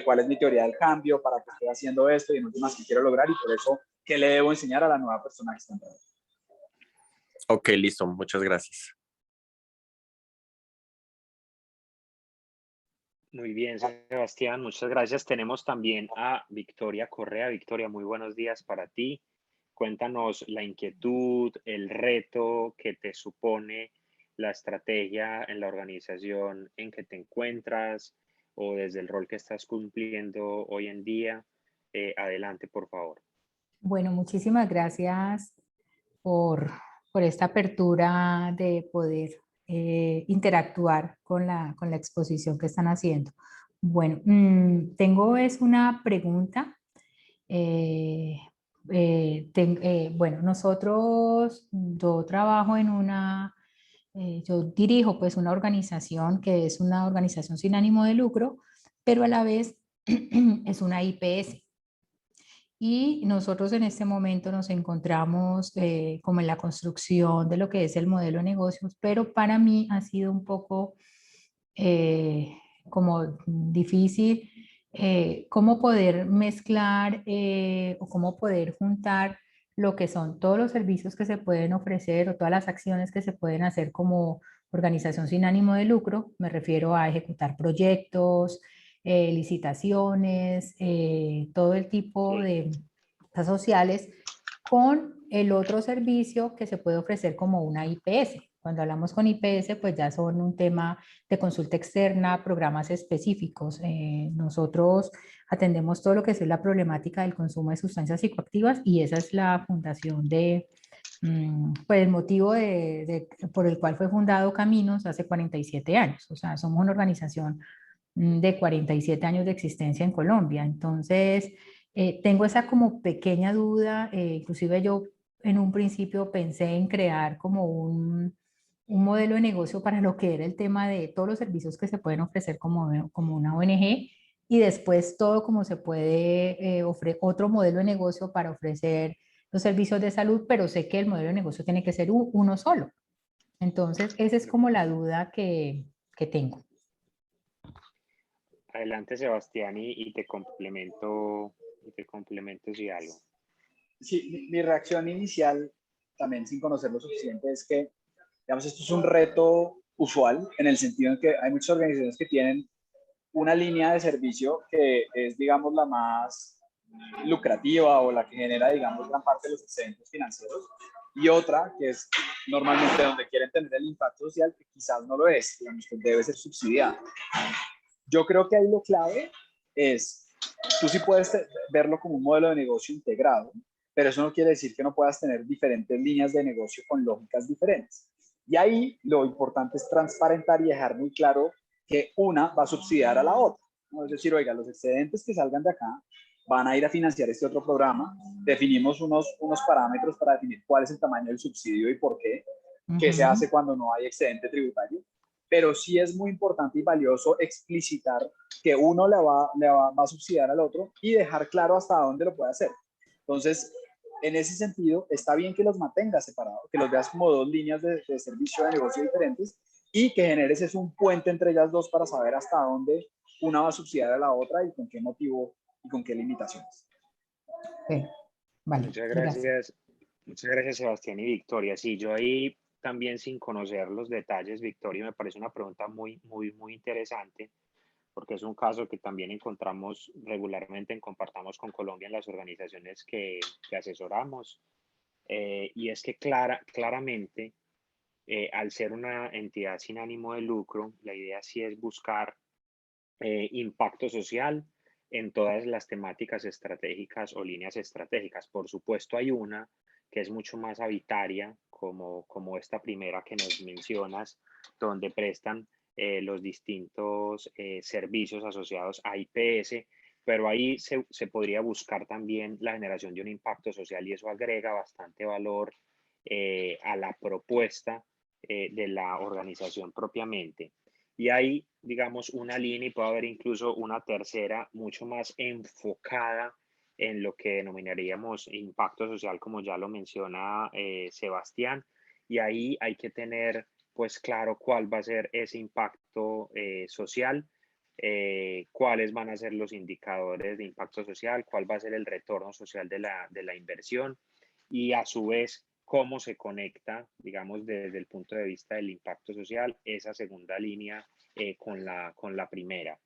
cuál es mi teoría del cambio, para qué estoy haciendo esto y en últimas qué quiero lograr y por eso, ¿qué le debo enseñar a la nueva persona que está entrando? Ok, listo. Muchas gracias. Muy bien, Sebastián, muchas gracias. Tenemos también a Victoria Correa. Victoria, muy buenos días para ti. Cuéntanos la inquietud, el reto que te supone la estrategia en la organización en que te encuentras o desde el rol que estás cumpliendo hoy en día. Adelante, por favor. Bueno, muchísimas gracias por esta apertura de poder interactuar con la exposición que están haciendo. Bueno, tengo una pregunta. Bueno, yo trabajo yo dirijo pues una organización que es una organización sin ánimo de lucro, pero a la vez es una IPS. Y nosotros en este momento nos encontramos como en la construcción de lo que es el modelo de negocios, pero para mí ha sido un poco como difícil cómo poder mezclar o cómo poder juntar lo que son todos los servicios que se pueden ofrecer o todas las acciones que se pueden hacer como organización sin ánimo de lucro. Me refiero a ejecutar proyectos, licitaciones, todo el tipo de cosas sociales con el otro servicio que se puede ofrecer como una IPS. Cuando hablamos con IPS, pues ya son un tema de consulta externa, programas específicos. Nosotros atendemos todo lo que es la problemática del consumo de sustancias psicoactivas y esa es la fundación pues el motivo por el cual fue fundado Caminos hace 47 años. O sea, somos una organización de 47 años de existencia en Colombia. Entonces, tengo esa como pequeña duda, inclusive yo en un principio pensé en crear como un modelo de negocio para lo que era el tema de todos los servicios que se pueden ofrecer como una ONG y después todo como se puede ofrecer otro modelo de negocio para ofrecer los servicios de salud, pero sé que el modelo de negocio tiene que ser uno solo. Entonces, esa es como la duda que tengo. Adelante, Sebastián, y te complemento si algo. Sí, mi reacción inicial, también sin conocer lo suficiente, es que, digamos, esto es un reto usual en el sentido en que hay muchas organizaciones que tienen una línea de servicio que es, digamos, la más lucrativa o la que genera, digamos, gran parte de los excedentes financieros, y otra que es normalmente donde quieren tener el impacto social, que quizás no lo es, digamos, que debe ser subsidiada. Yo creo que ahí lo clave es, tú sí puedes verlo como un modelo de negocio integrado, pero eso no quiere decir que no puedas tener diferentes líneas de negocio con lógicas diferentes. Y ahí lo importante es transparentar y dejar muy claro que una va a subsidiar a la otra, ¿no? Es decir, oiga, los excedentes que salgan de acá van a ir a financiar este otro programa, definimos unos parámetros para definir cuál es el tamaño del subsidio y por qué se hace cuando no hay excedente tributario, pero sí es muy importante y valioso explicitar que uno va a subsidiar al otro y dejar claro hasta dónde lo puede hacer. Entonces, en ese sentido, está bien que los mantengas separados, que los veas como dos líneas de servicio de negocio diferentes y que generes es un puente entre ellas dos para saber hasta dónde una va a subsidiar a la otra y con qué motivo y con qué limitaciones. Okay. Vale, Muchas gracias, Sebastián y Victoria. Sí, yo ahí también sin conocer los detalles, Victoria, me parece una pregunta muy interesante, porque es un caso que también encontramos regularmente en Compartamos con Colombia en las organizaciones que asesoramos. Y es que claramente, al ser una entidad sin ánimo de lucro, la idea sí es buscar impacto social en todas las temáticas estratégicas o líneas estratégicas. Por supuesto, hay una que es mucho más habitaria, como esta primera que nos mencionas, donde prestan los distintos servicios asociados a IPS, pero ahí se podría buscar también la generación de un impacto social y eso agrega bastante valor a la propuesta de la organización propiamente. Y hay, digamos, una línea y puede haber incluso una tercera mucho más enfocada en lo que denominaríamos impacto social, como ya lo menciona Sebastián. Y ahí hay que tener, pues, claro cuál va a ser ese impacto social, cuáles van a ser los indicadores de impacto social, cuál va a ser el retorno social de la inversión y a su vez cómo se conecta, digamos, desde el punto de vista del impacto social, esa segunda línea con la primera.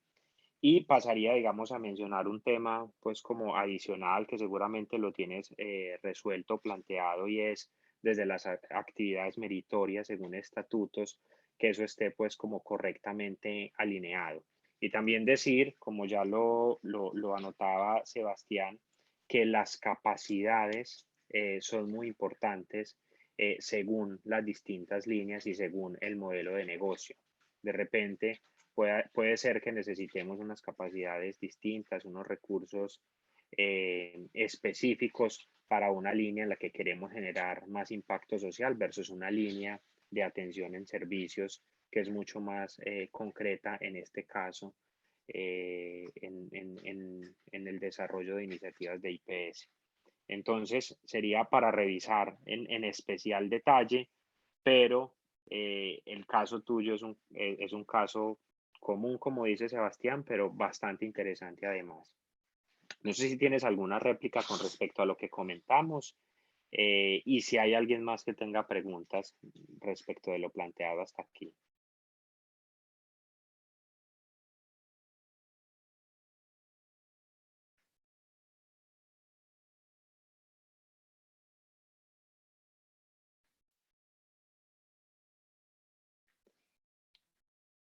Y pasaría, digamos, a mencionar un tema, pues, como adicional, que seguramente lo tienes resuelto, planteado, y es desde las actividades meritorias, según estatutos, que eso esté, pues, como correctamente alineado. Y también decir, como ya lo anotaba Sebastián, que las capacidades son muy importantes según las distintas líneas y según el modelo de negocio. De repente, puede ser que necesitemos unas capacidades distintas, unos recursos específicos para una línea en la que queremos generar más impacto social versus una línea de atención en servicios que es mucho más concreta en este caso en el desarrollo de iniciativas de IPS. Entonces, sería para revisar en especial detalle, pero el caso tuyo es un caso común, como dice Sebastián, pero bastante interesante además. No sé si tienes alguna réplica con respecto a lo que comentamos y si hay alguien más que tenga preguntas respecto de lo planteado hasta aquí.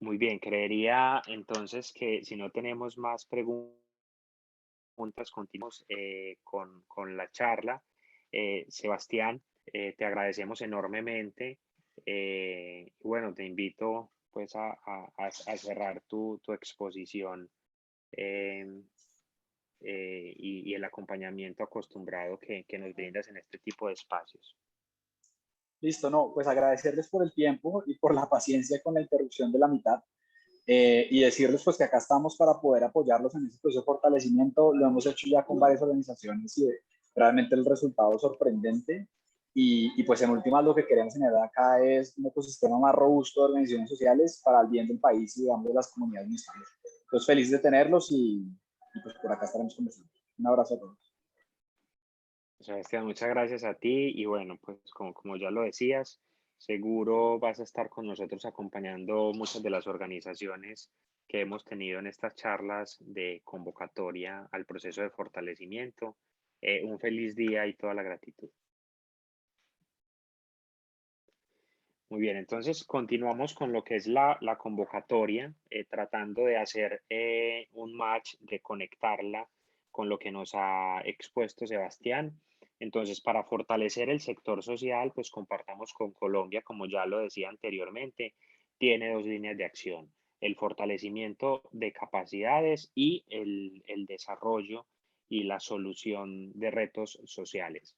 Muy bien, creería entonces que si no tenemos más preguntas, continuamos con la charla. Sebastián, te agradecemos enormemente. Bueno, te invito pues a cerrar tu exposición y el acompañamiento acostumbrado que nos brindas en este tipo de espacios. Listo, no, pues agradecerles por el tiempo y por la paciencia con la interrupción de la mitad. Y decirles pues que acá estamos para poder apoyarlos en ese proceso de fortalecimiento. Lo hemos hecho ya con varias organizaciones y realmente el resultado es sorprendente. Y pues en últimas lo que queremos generar acá es un ecosistema más robusto de organizaciones sociales para el bien del país y digamos de las comunidades municipales. Entonces feliz de tenerlos y pues por acá estaremos conversando. Un abrazo a todos. Sebastián, muchas gracias a ti y bueno, pues como ya lo decías, seguro vas a estar con nosotros acompañando muchas de las organizaciones que hemos tenido en estas charlas de convocatoria al proceso de fortalecimiento. Un feliz día y toda la gratitud. Muy bien, entonces continuamos con lo que es la convocatoria, tratando de hacer un match, de conectarla con lo que nos ha expuesto Sebastián. Entonces, para fortalecer el sector social, pues compartamos con Colombia, como ya lo decía anteriormente, tiene dos líneas de acción: el fortalecimiento de capacidades y el desarrollo y la solución de retos sociales.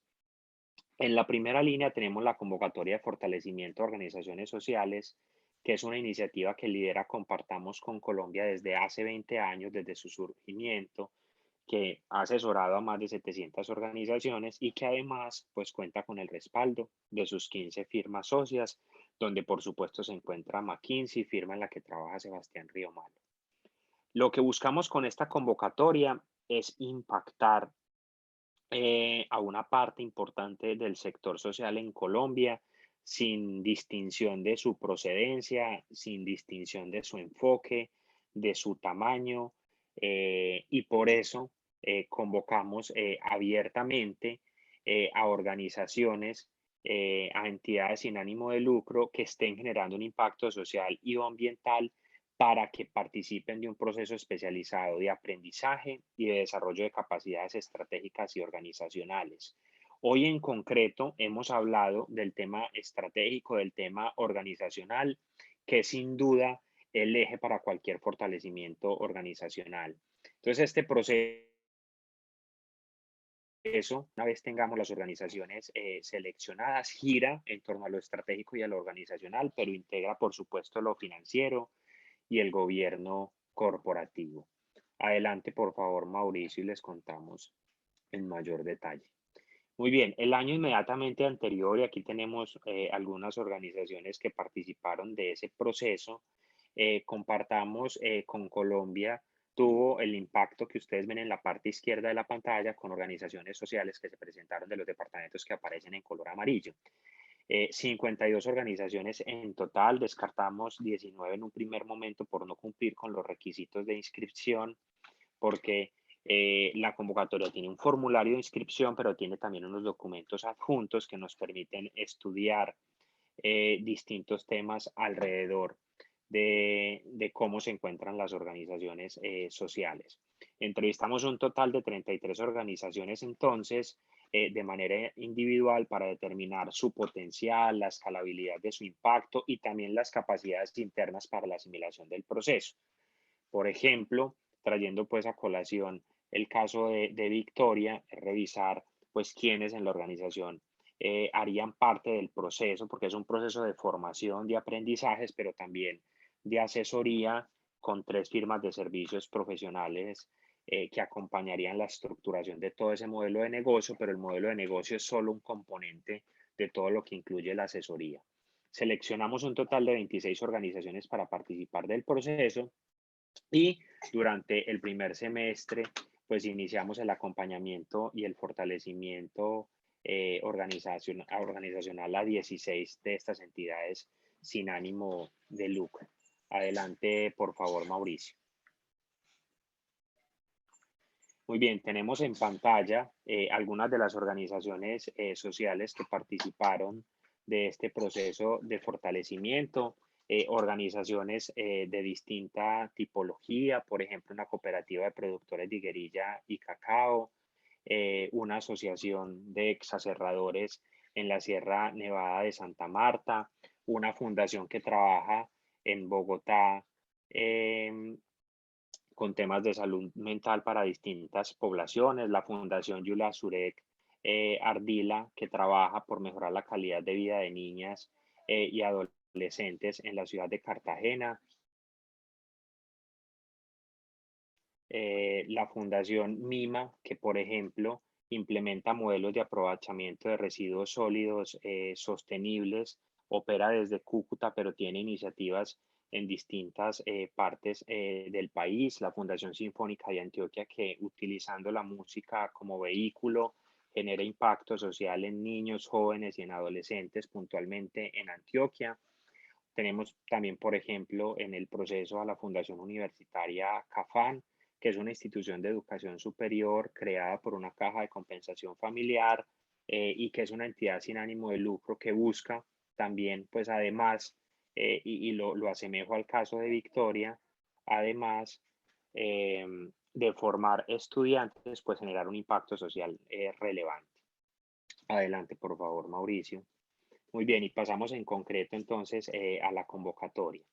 En la primera línea tenemos la convocatoria de fortalecimiento de organizaciones sociales, que es una iniciativa que lidera Compartamos con Colombia desde hace 20 años, desde su surgimiento, que ha asesorado a más de 700 organizaciones y que además pues cuenta con el respaldo de sus 15 firmas socias, donde por supuesto se encuentra McKinsey, firma en la que trabaja Sebastián Riomalo. Lo que buscamos con esta convocatoria es impactar a una parte importante del sector social en Colombia, sin distinción de su procedencia, sin distinción de su enfoque, de su tamaño, y por eso convocamos abiertamente a organizaciones, a entidades sin ánimo de lucro que estén generando un impacto social y o ambiental para que participen de un proceso especializado de aprendizaje y de desarrollo de capacidades estratégicas y organizacionales. Hoy en concreto hemos hablado del tema estratégico, del tema organizacional, que es sin duda el eje para cualquier fortalecimiento organizacional. Entonces, este proceso, una vez tengamos las organizaciones seleccionadas, gira en torno a lo estratégico y a lo organizacional, pero integra, por supuesto, lo financiero y el gobierno corporativo. Adelante, por favor, Mauricio, y les contamos en mayor detalle. Muy bien, el año inmediatamente anterior, y aquí tenemos algunas organizaciones que participaron de ese proceso, Compartamos con Colombia tuvo el impacto que ustedes ven en la parte izquierda de la pantalla con organizaciones sociales que se presentaron de los departamentos que aparecen en color amarillo. 52 organizaciones en total, descartamos 19 en un primer momento por no cumplir con los requisitos de inscripción, porque la convocatoria tiene un formulario de inscripción, pero tiene también unos documentos adjuntos que nos permiten estudiar distintos temas alrededor de cómo se encuentran las organizaciones sociales. Entrevistamos un total de 33 organizaciones entonces, de manera individual para determinar su potencial, la escalabilidad de su impacto y también las capacidades internas para la asimilación del proceso. Por ejemplo, trayendo pues a colación el caso de Victoria, revisar pues quiénes en la organización harían parte del proceso, porque es un proceso de formación, de aprendizajes, pero también de asesoría con 3 firmas de servicios profesionales que acompañarían la estructuración de todo ese modelo de negocio, pero el modelo de negocio es solo un componente de todo lo que incluye la asesoría. Seleccionamos un total de 26 organizaciones para participar del proceso y durante el primer semestre pues iniciamos el acompañamiento y el fortalecimiento organizacional a 16 de estas entidades sin ánimo de lucro. Adelante, por favor, Mauricio. Muy bien, tenemos en pantalla algunas de las organizaciones sociales que participaron de este proceso de fortalecimiento, organizaciones de distinta tipología, por ejemplo, una cooperativa de productores de higuerilla y cacao, una asociación de exacerradores en la Sierra Nevada de Santa Marta, una fundación que trabaja en Bogotá, con temas de salud mental para distintas poblaciones, la Fundación Yula Surek Ardila, que trabaja por mejorar la calidad de vida de niñas y adolescentes en la ciudad de Cartagena, la Fundación MIMA, que por ejemplo implementa modelos de aprovechamiento de residuos sólidos sostenibles, opera desde Cúcuta, pero tiene iniciativas en distintas partes del país. La Fundación Sinfónica de Antioquia, que utilizando la música como vehículo, genera impacto social en niños, jóvenes y en adolescentes, puntualmente en Antioquia. Tenemos también, por ejemplo, en el proceso a la Fundación Universitaria CAFAN, que es una institución de educación superior creada por una caja de compensación familiar y que es una entidad sin ánimo de lucro que busca también, pues además, y lo asemejo al caso de Victoria, además de formar estudiantes, pues generar un impacto social relevante. Adelante, por favor, Mauricio. Muy bien, y pasamos en concreto entonces a la convocatoria.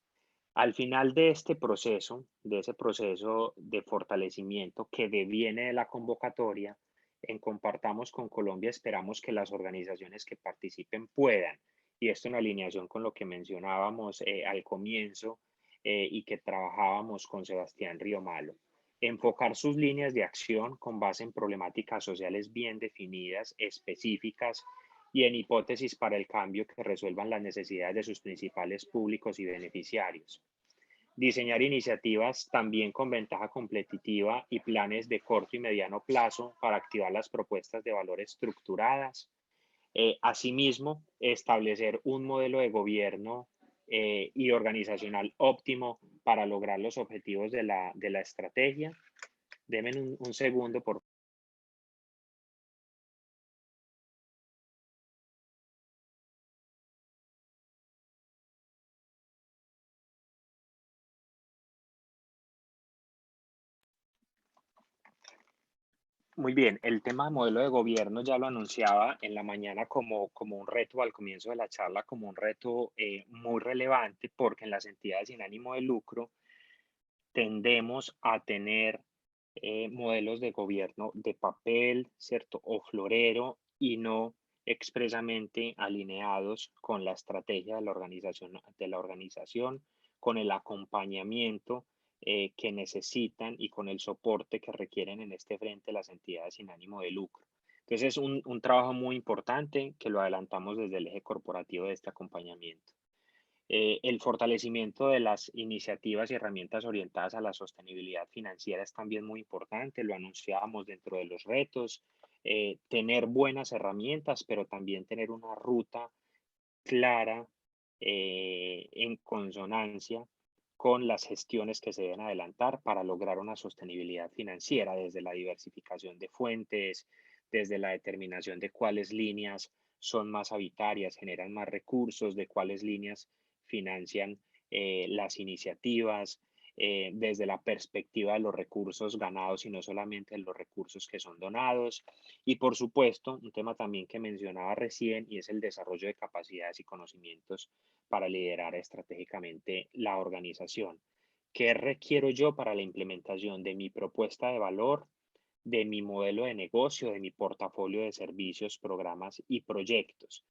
Al final de este proceso, de ese proceso de fortalecimiento que deviene de la convocatoria, en Compartamos con Colombia esperamos que las organizaciones que participen puedan, y esto en alineación con lo que mencionábamos al comienzo y que trabajábamos con Sebastián Riomalo, enfocar sus líneas de acción con base en problemáticas sociales bien definidas, específicas, y en hipótesis para el cambio que resuelvan las necesidades de sus principales públicos y beneficiarios. Diseñar iniciativas también con ventaja competitiva y planes de corto y mediano plazo para activar las propuestas de valor estructuradas. Asimismo, establecer un modelo de gobierno y organizacional óptimo para lograr los objetivos de la estrategia. Denme un segundo, por favor. Muy bien, el tema de modelo de gobierno ya lo anunciaba en la mañana como un reto al comienzo de la charla, como un reto muy relevante, porque en las entidades sin ánimo de lucro tendemos a tener modelos de gobierno de papel, ¿cierto? O florero y no expresamente alineados con la estrategia de la organización, con el acompañamiento que necesitan y con el soporte que requieren en este frente las entidades sin ánimo de lucro. Entonces es un trabajo muy importante que lo adelantamos desde el eje corporativo de este acompañamiento. El fortalecimiento de las iniciativas y herramientas orientadas a la sostenibilidad financiera es también muy importante, lo anunciábamos dentro de los retos, tener buenas herramientas, pero también tener una ruta clara en consonancia con las gestiones que se deben adelantar para lograr una sostenibilidad financiera desde la diversificación de fuentes, desde la determinación de cuáles líneas son más habitarias, generan más recursos, de cuáles líneas financian las iniciativas, desde la perspectiva de los recursos ganados y no solamente de los recursos que son donados. Y por supuesto, un tema también que mencionaba recién y es el desarrollo de capacidades y conocimientos para liderar estratégicamente la organización. ¿Qué requiero yo para la implementación de mi propuesta de valor, de mi modelo de negocio, de mi portafolio de servicios, programas y proyectos?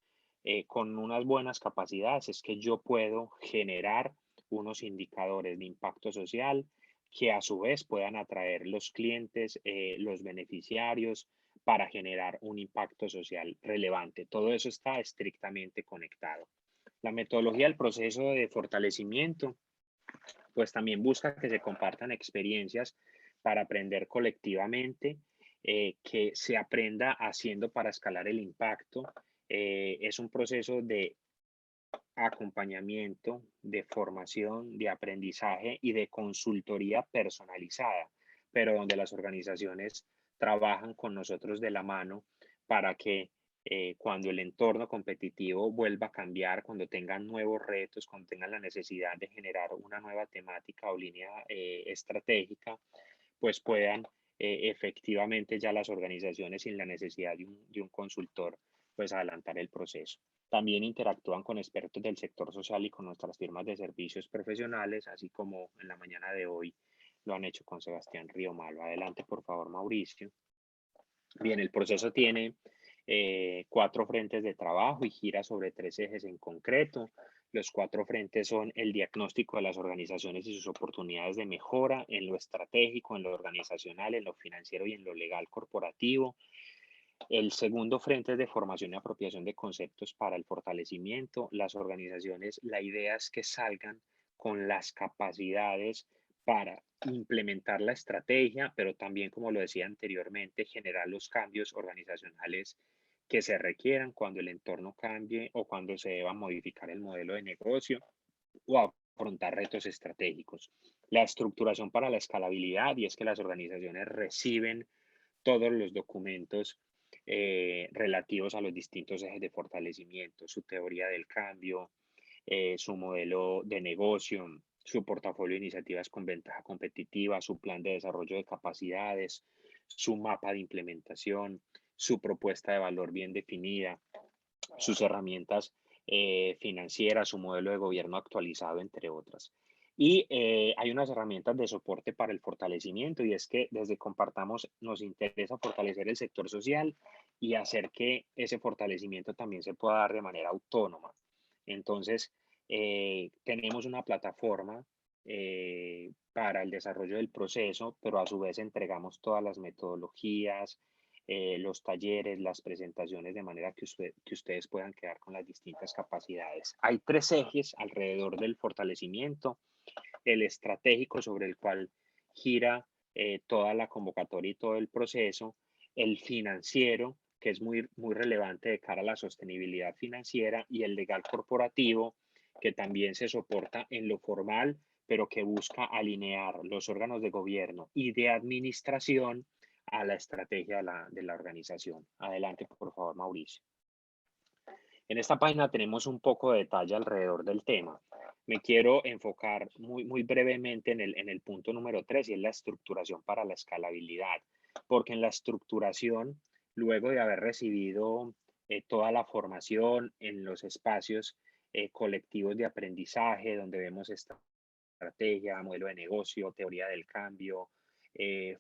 Con unas buenas capacidades es que yo puedo generar unos indicadores de impacto social que a su vez puedan atraer los clientes, los beneficiarios para generar un impacto social relevante. Todo eso está estrictamente conectado. La metodología del proceso de fortalecimiento, pues también busca que se compartan experiencias para aprender colectivamente, que se aprenda haciendo para escalar el impacto. Es un proceso de acompañamiento, de formación, de aprendizaje y de consultoría personalizada, pero donde las organizaciones trabajan con nosotros de la mano para que cuando el entorno competitivo vuelva a cambiar, cuando tengan nuevos retos, cuando tengan la necesidad de generar una nueva temática o línea estratégica, pues puedan efectivamente ya las organizaciones sin la necesidad de un consultor, pues adelantar el proceso. También interactúan con expertos del sector social y con nuestras firmas de servicios profesionales, así como en la mañana de hoy lo han hecho con Sebastián Riomalo. Adelante, por favor, Mauricio. Bien, el proceso tiene 4 frentes de trabajo y gira sobre 3 ejes en concreto. Los 4 frentes son el diagnóstico de las organizaciones y sus oportunidades de mejora en lo estratégico, en lo organizacional, en lo financiero y en lo legal corporativo. El segundo frente es de formación y apropiación de conceptos para el fortalecimiento. Las organizaciones, la idea es que salgan con las capacidades para implementar la estrategia, pero también, como lo decía anteriormente, generar los cambios organizacionales que se requieran cuando el entorno cambie o cuando se deba modificar el modelo de negocio o afrontar retos estratégicos. La estructuración para la escalabilidad, y es que las organizaciones reciben todos los documentos relativos a los distintos ejes de fortalecimiento, su teoría del cambio, su modelo de negocio, su portafolio de iniciativas con ventaja competitiva, su plan de desarrollo de capacidades, su mapa de implementación, su propuesta de valor bien definida, sus herramientas financieras, su modelo de gobierno actualizado, entre otras. Y hay unas herramientas de soporte para el fortalecimiento, y es que desde Compartamos nos interesa fortalecer el sector social y hacer que ese fortalecimiento también se pueda dar de manera autónoma. Entonces, tenemos una plataforma para el desarrollo del proceso, pero a su vez entregamos todas las metodologías, los talleres, las presentaciones, de manera que ustedes puedan quedar con las distintas capacidades. Hay 3 ejes alrededor del fortalecimiento: el estratégico, sobre el cual gira toda la convocatoria y todo el proceso; el financiero, que es muy relevante de cara a la sostenibilidad financiera; y el legal corporativo, que también se soporta en lo formal, pero que busca alinear los órganos de gobierno y de administración a la estrategia de la organización. Adelante, por favor, Mauricio. En esta página tenemos un poco de detalle alrededor del tema. Me quiero enfocar muy brevemente en el punto número 3, y es la estructuración para la escalabilidad. Porque en la estructuración, luego de haber recibido toda la formación en los espacios colectivos de aprendizaje, donde vemos estrategia, modelo de negocio, teoría del cambio,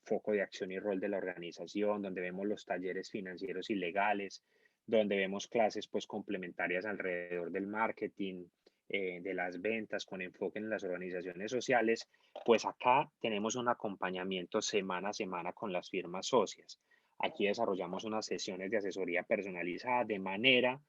foco de acción y rol de la organización, donde vemos los talleres financieros y legales, donde vemos clases pues complementarias alrededor del marketing, de las ventas, con enfoque en las organizaciones sociales. Pues acá tenemos un acompañamiento semana a semana con las firmas socias. Aquí desarrollamos unas sesiones de asesoría personalizada, de manera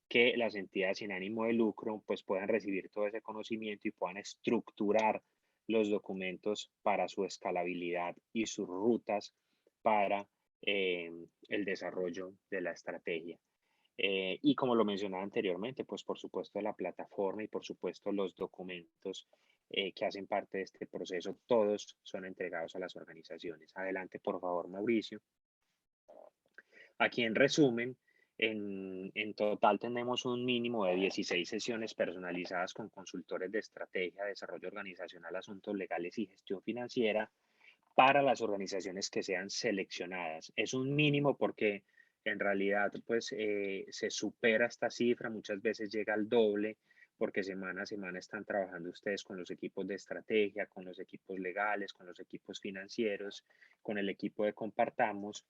que las entidades sin ánimo de lucro pues puedan recibir todo ese conocimiento y puedan estructurar los documentos para su escalabilidad y sus rutas para el desarrollo de la estrategia. Y como lo mencionaba anteriormente, pues por supuesto la plataforma y por supuesto los documentos que hacen parte de este proceso, todos son entregados a las organizaciones. Adelante, por favor, Mauricio. Aquí, en resumen, en total tenemos un mínimo de 16 sesiones personalizadas con consultores de estrategia, desarrollo organizacional, asuntos legales y gestión financiera para las organizaciones que sean seleccionadas. Es un mínimo porque en realidad pues se supera esta cifra, muchas veces llega al doble, porque semana a semana están trabajando ustedes con los equipos de estrategia, con los equipos legales, con los equipos financieros, con el equipo de Compartamos.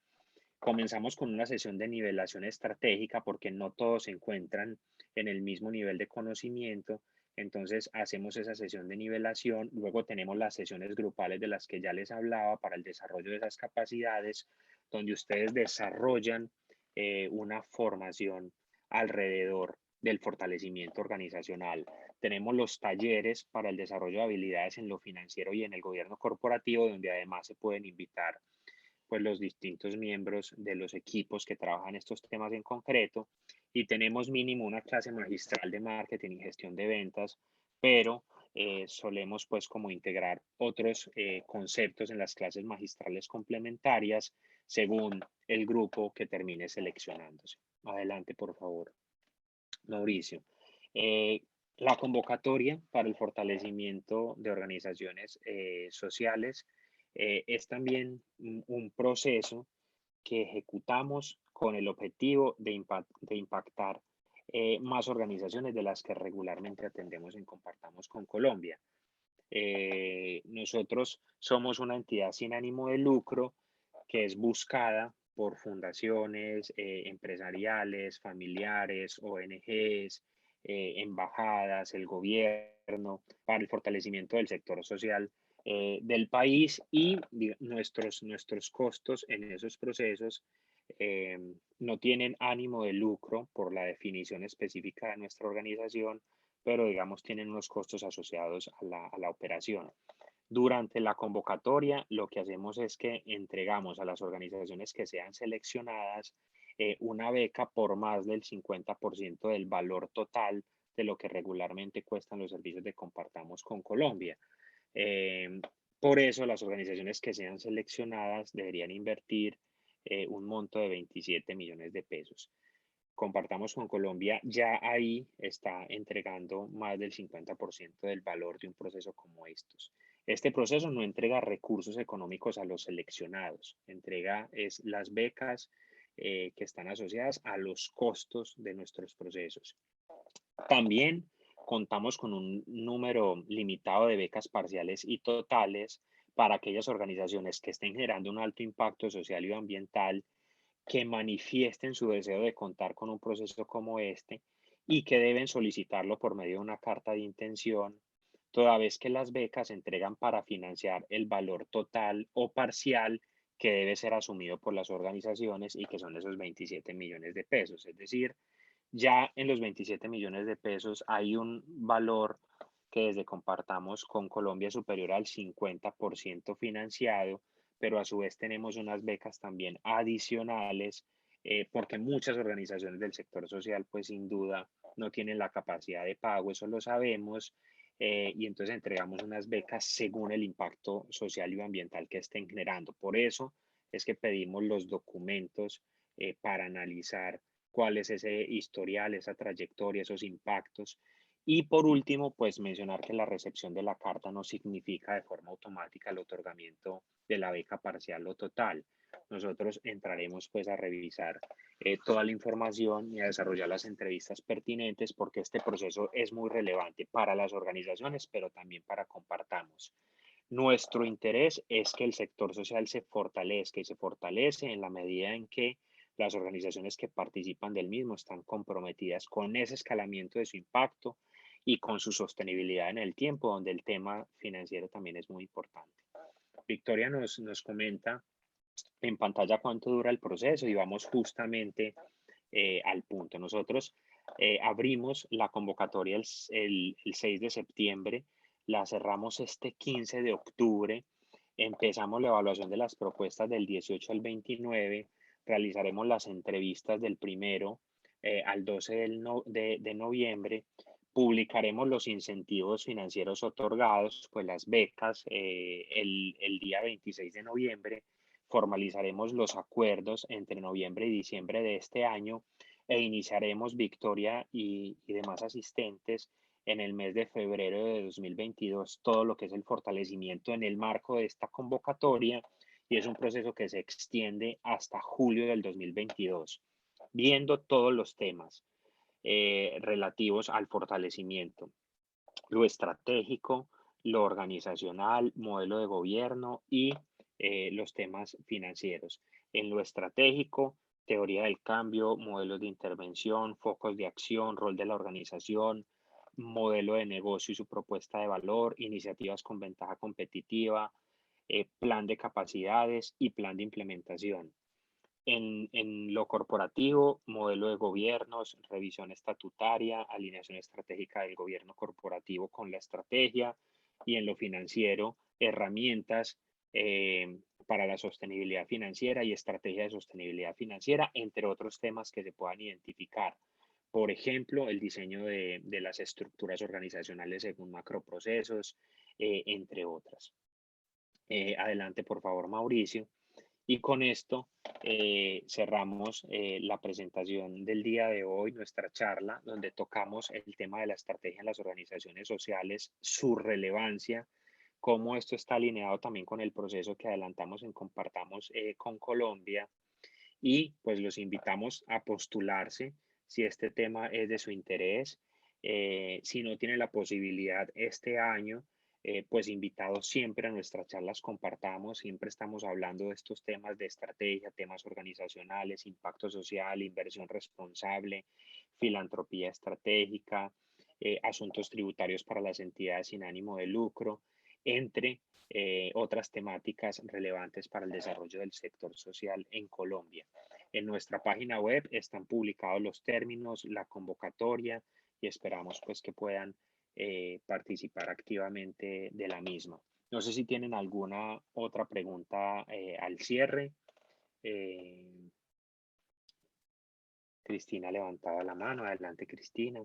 Comenzamos con una sesión de nivelación estratégica porque no todos se encuentran en el mismo nivel de conocimiento. Entonces hacemos esa sesión de nivelación. Luego tenemos las sesiones grupales de las que ya les hablaba para el desarrollo de esas capacidades, donde ustedes desarrollan una formación alrededor del fortalecimiento organizacional. Tenemos los talleres para el desarrollo de habilidades en lo financiero y en el gobierno corporativo, donde además se pueden invitar pues los distintos miembros de los equipos que trabajan estos temas en concreto. Y tenemos mínimo una clase magistral de marketing y gestión de ventas, pero solemos pues como integrar otros conceptos en las clases magistrales complementarias según el grupo que termine seleccionándose. Adelante, por favor, Mauricio. La convocatoria para el fortalecimiento de organizaciones sociales es también un proceso que ejecutamos con el objetivo de impactar más organizaciones de las que regularmente atendemos en Compartamos con Colombia. Nosotros somos una entidad sin ánimo de lucro que es buscada por fundaciones empresariales, familiares, ONGs, embajadas, el gobierno, para el fortalecimiento del sector social del país y nuestros costos en esos procesos no tienen ánimo de lucro por la definición específica de nuestra organización, pero digamos tienen unos costos asociados a la operación. Durante la convocatoria, lo que hacemos es que entregamos a las organizaciones que sean seleccionadas una beca por más del 50% del valor total de lo que regularmente cuestan los servicios de Compartamos con Colombia. Por eso, las organizaciones que sean seleccionadas deberían invertir un monto de 27 millones de pesos. Compartamos con Colombia, ya ahí está entregando más del 50% del valor de un proceso como estos. Este proceso no entrega recursos económicos a los seleccionados, entrega las becas que están asociadas a los costos de nuestros procesos. También contamos con un número limitado de becas parciales y totales para aquellas organizaciones que estén generando un alto impacto social y ambiental, que manifiesten su deseo de contar con un proceso como este y que deben solicitarlo por medio de una carta de intención, toda vez que las becas se entregan para financiar el valor total o parcial que debe ser asumido por las organizaciones y que son esos 27 millones de pesos. Es decir, ya en los 27 millones de pesos hay un valor que desde Compartamos con Colombia es superior al 50% financiado, pero a su vez tenemos unas becas también adicionales, porque muchas organizaciones del sector social, pues sin duda, no tienen la capacidad de pago, eso lo sabemos, y entonces entregamos unas becas según el impacto social y ambiental que estén generando. Por eso es que pedimos los documentos para analizar cuál es ese historial, esa trayectoria, esos impactos. Y por último, pues mencionar que la recepción de la carta no significa de forma automática el otorgamiento de la beca parcial o total. Nosotros entraremos pues a revisar toda la información y a desarrollar las entrevistas pertinentes porque este proceso es muy relevante para las organizaciones, pero también para Compartamos. Nuestro interés es que el sector social se fortalezca y se fortalece en la medida en que las organizaciones que participan del mismo están comprometidas con ese escalamiento de su impacto y con su sostenibilidad en el tiempo, donde el tema financiero también es muy importante. Victoria nos comenta en pantalla cuánto dura el proceso y vamos justamente al punto. Nosotros abrimos la convocatoria el 6 de septiembre, la cerramos este 15 de octubre, empezamos la evaluación de las propuestas del 18 al 29, realizaremos las entrevistas del 1 al 12 de noviembre, publicaremos los incentivos financieros otorgados, pues las becas, el día 26 de noviembre, formalizaremos los acuerdos entre noviembre y diciembre de este año e iniciaremos Victoria y demás asistentes en el mes de febrero de 2022 todo lo que es el fortalecimiento en el marco de esta convocatoria, y es un proceso que se extiende hasta julio del 2022, viendo todos los temas relativos al fortalecimiento, lo estratégico, lo organizacional, modelo de gobierno y los temas financieros. En lo estratégico, teoría del cambio, modelos de intervención, focos de acción, rol de la organización, modelo de negocio y su propuesta de valor, iniciativas con ventaja competitiva, plan de capacidades y plan de implementación. En lo corporativo, modelo de gobiernos, revisión estatutaria, alineación estratégica del gobierno corporativo con la estrategia, y en lo financiero, herramientas para la sostenibilidad financiera y estrategia de sostenibilidad financiera, entre otros temas que se puedan identificar. Por ejemplo, el diseño de las estructuras organizacionales según macroprocesos, entre otras. Adelante, por favor, Mauricio. Y con esto cerramos la presentación del día de hoy, nuestra charla, donde tocamos el tema de la estrategia en las organizaciones sociales, su relevancia, cómo esto está alineado también con el proceso que adelantamos en Compartamos con Colombia. Y pues los invitamos a postularse si este tema es de su interés. Si no tiene la posibilidad este año, pues invitados siempre a nuestras charlas compartamos, siempre estamos hablando de estos temas de estrategia, temas organizacionales, impacto social, inversión responsable, filantropía estratégica, asuntos tributarios para las entidades sin ánimo de lucro, entre otras temáticas relevantes para el desarrollo del sector social en Colombia. En nuestra página web están publicados los términos, la convocatoria y esperamos pues que puedan participar activamente de la misma. No sé si tienen alguna otra pregunta al cierre. Cristina ha levantado la mano. Adelante, Cristina.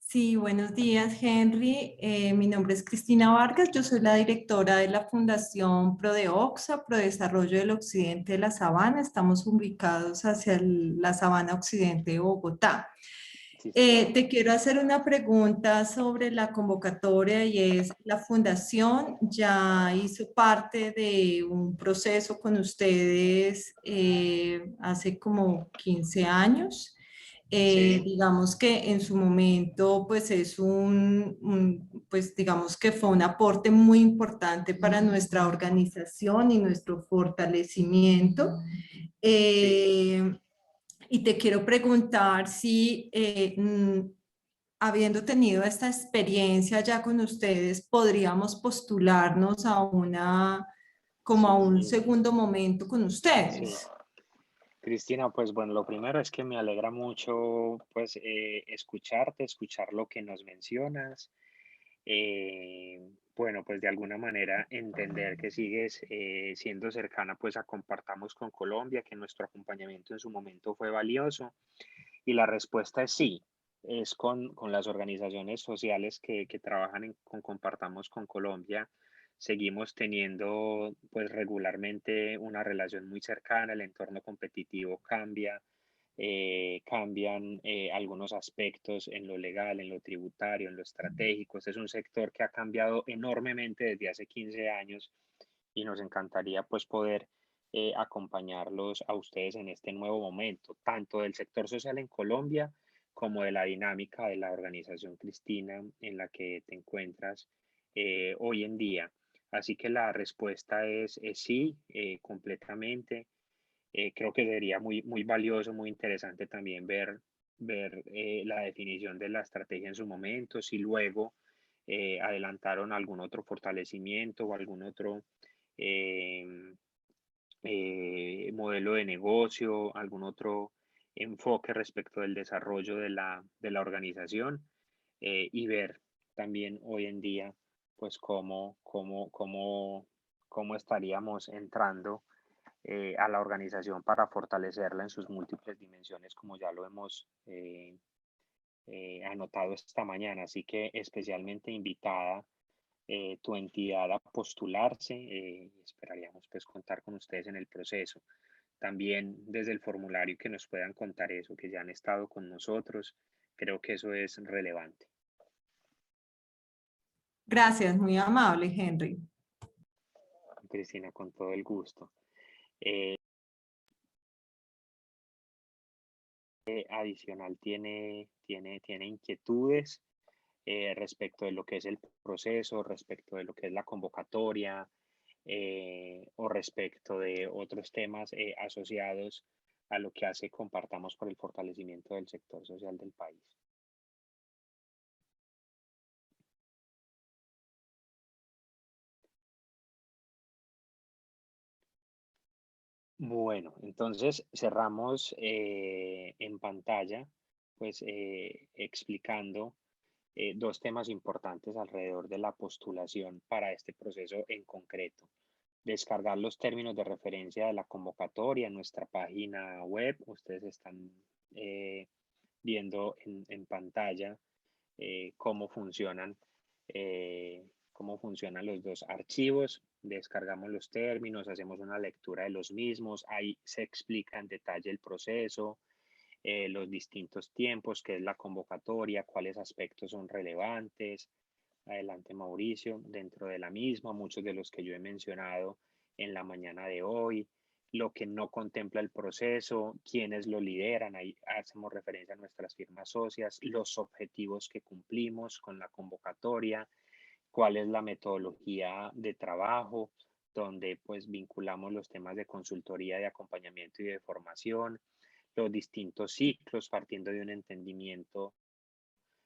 Sí, buenos días, Henry. Mi nombre es Cristina Vargas. Yo soy la directora de la Fundación ProDeOXA, Prodesarrollo del Occidente de la Sabana. Estamos ubicados hacia la Sabana Occidente de Bogotá. Sí, Te quiero hacer una pregunta sobre la convocatoria y es, la Fundación ya hizo parte de un proceso con ustedes hace como 15 años. sí, Digamos que en su momento, pues es pues digamos que fue un aporte muy importante para nuestra organización y nuestro fortalecimiento. Eh, y te quiero preguntar si, habiendo tenido esta experiencia ya con ustedes, podríamos postularnos a como a un sí, segundo momento con sí. ustedes. Cristina, pues bueno, lo primero es que me alegra mucho pues escucharte, escuchar lo que nos mencionas. Bueno, pues de alguna manera entender que sigues siendo cercana pues a Compartamos con Colombia, que nuestro acompañamiento en su momento fue valioso. Y la respuesta es sí, es con las organizaciones sociales que trabajan con Compartamos con Colombia. Seguimos teniendo pues regularmente una relación muy cercana, el entorno competitivo cambia, cambian algunos aspectos en lo legal, en lo tributario, en lo estratégico. Este es un sector que ha cambiado enormemente desde hace 15 años y nos encantaría pues poder acompañarlos a ustedes en este nuevo momento, tanto del sector social en Colombia como de la dinámica de la organización Cristina en la que te encuentras hoy en día. Así que la respuesta es sí, completamente. Creo que sería muy valioso, muy interesante también ver la definición de la estrategia en su momento, si luego adelantaron algún otro fortalecimiento o algún otro eh, modelo de negocio, algún otro enfoque respecto del desarrollo de la organización y ver también hoy en día pues cómo estaríamos entrando a la organización para fortalecerla en sus múltiples dimensiones, como ya lo hemos anotado esta mañana. Así que especialmente invitada tu entidad a postularse. Esperaríamos pues contar con ustedes en el proceso. También desde el formulario que nos puedan contar eso, que ya han estado con nosotros. Creo que eso es relevante. Gracias, muy amable, Henry. Cristina, con todo el gusto. Adicional tiene inquietudes respecto de lo que es el proceso, respecto de lo que es la convocatoria o respecto de otros temas asociados a lo que hace Compartamos por el fortalecimiento del sector social del país. Bueno, entonces cerramos en pantalla, pues explicando dos temas importantes alrededor de la postulación para este proceso en concreto. Descargar los términos de referencia de la convocatoria en nuestra página web. Ustedes están viendo en pantalla cómo funcionan los dos archivos. Descargamos los términos, hacemos una lectura de los mismos. Ahí se explica en detalle el proceso, los distintos tiempos, qué es la convocatoria, cuáles aspectos son relevantes. Adelante, Mauricio, dentro de la misma, muchos de los que yo he mencionado en la mañana de hoy, lo que no contempla el proceso, quiénes lo lideran, ahí hacemos referencia a nuestras firmas socias, los objetivos que cumplimos con la convocatoria, cuál es la metodología de trabajo, donde pues vinculamos los temas de consultoría, de acompañamiento y de formación, los distintos ciclos partiendo de un entendimiento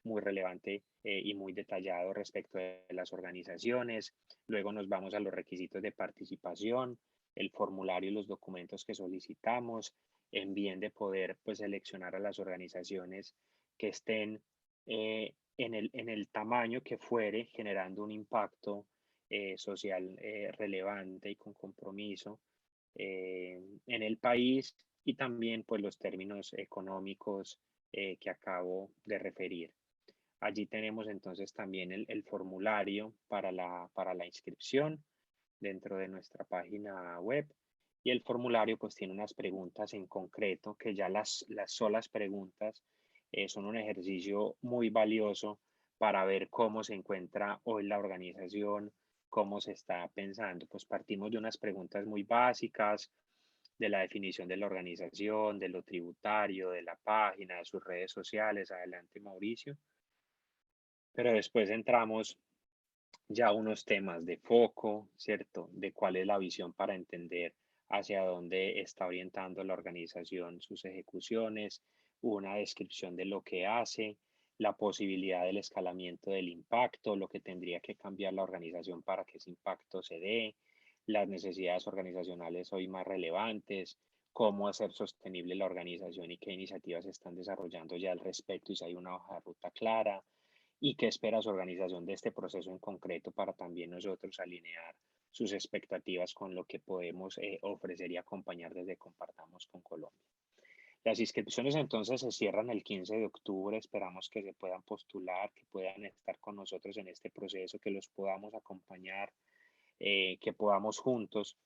muy relevante y muy detallado respecto de las organizaciones. Luego nos vamos a los requisitos de participación, el formulario y los documentos que solicitamos, en bien de poder pues seleccionar a las organizaciones que estén en el tamaño que fuere, generando un impacto social relevante y con compromiso en el país, y también pues los términos económicos que acabo de referir. Allí tenemos entonces también el formulario para la inscripción dentro de nuestra página web, y el formulario pues tiene unas preguntas en concreto que ya las solas preguntas son un ejercicio muy valioso para ver cómo se encuentra hoy la organización, cómo se está pensando. Pues partimos de unas preguntas muy básicas, de la definición de la organización, de lo tributario, de la página, de sus redes sociales. Adelante, Mauricio. Pero después entramos ya a unos temas de foco, ¿cierto? De cuál es la visión para entender hacia dónde está orientando la organización sus ejecuciones, una descripción de lo que hace, la posibilidad del escalamiento del impacto, lo que tendría que cambiar la organización para que ese impacto se dé, las necesidades organizacionales hoy más relevantes, cómo hacer sostenible la organización y qué iniciativas se están desarrollando ya al respecto y si hay una hoja de ruta clara, y qué espera su organización de este proceso en concreto para también nosotros alinear sus expectativas con lo que podemos ofrecer y acompañar desde Compartamos con Colombia. Las inscripciones entonces se cierran el 15 de octubre, esperamos que se puedan postular, que puedan estar con nosotros en este proceso, que los podamos acompañar, que podamos juntos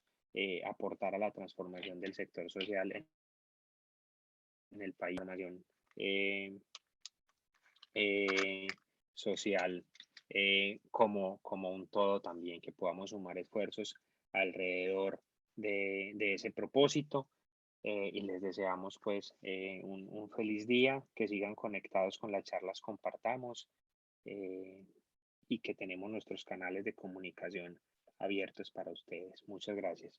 aportar a la transformación del sector social en el país. Social como un todo también, que podamos sumar esfuerzos alrededor de ese propósito, y les deseamos pues un feliz día, que sigan conectados con las charlas Compartamos, y que tenemos nuestros canales de comunicación abiertos para ustedes. Muchas gracias.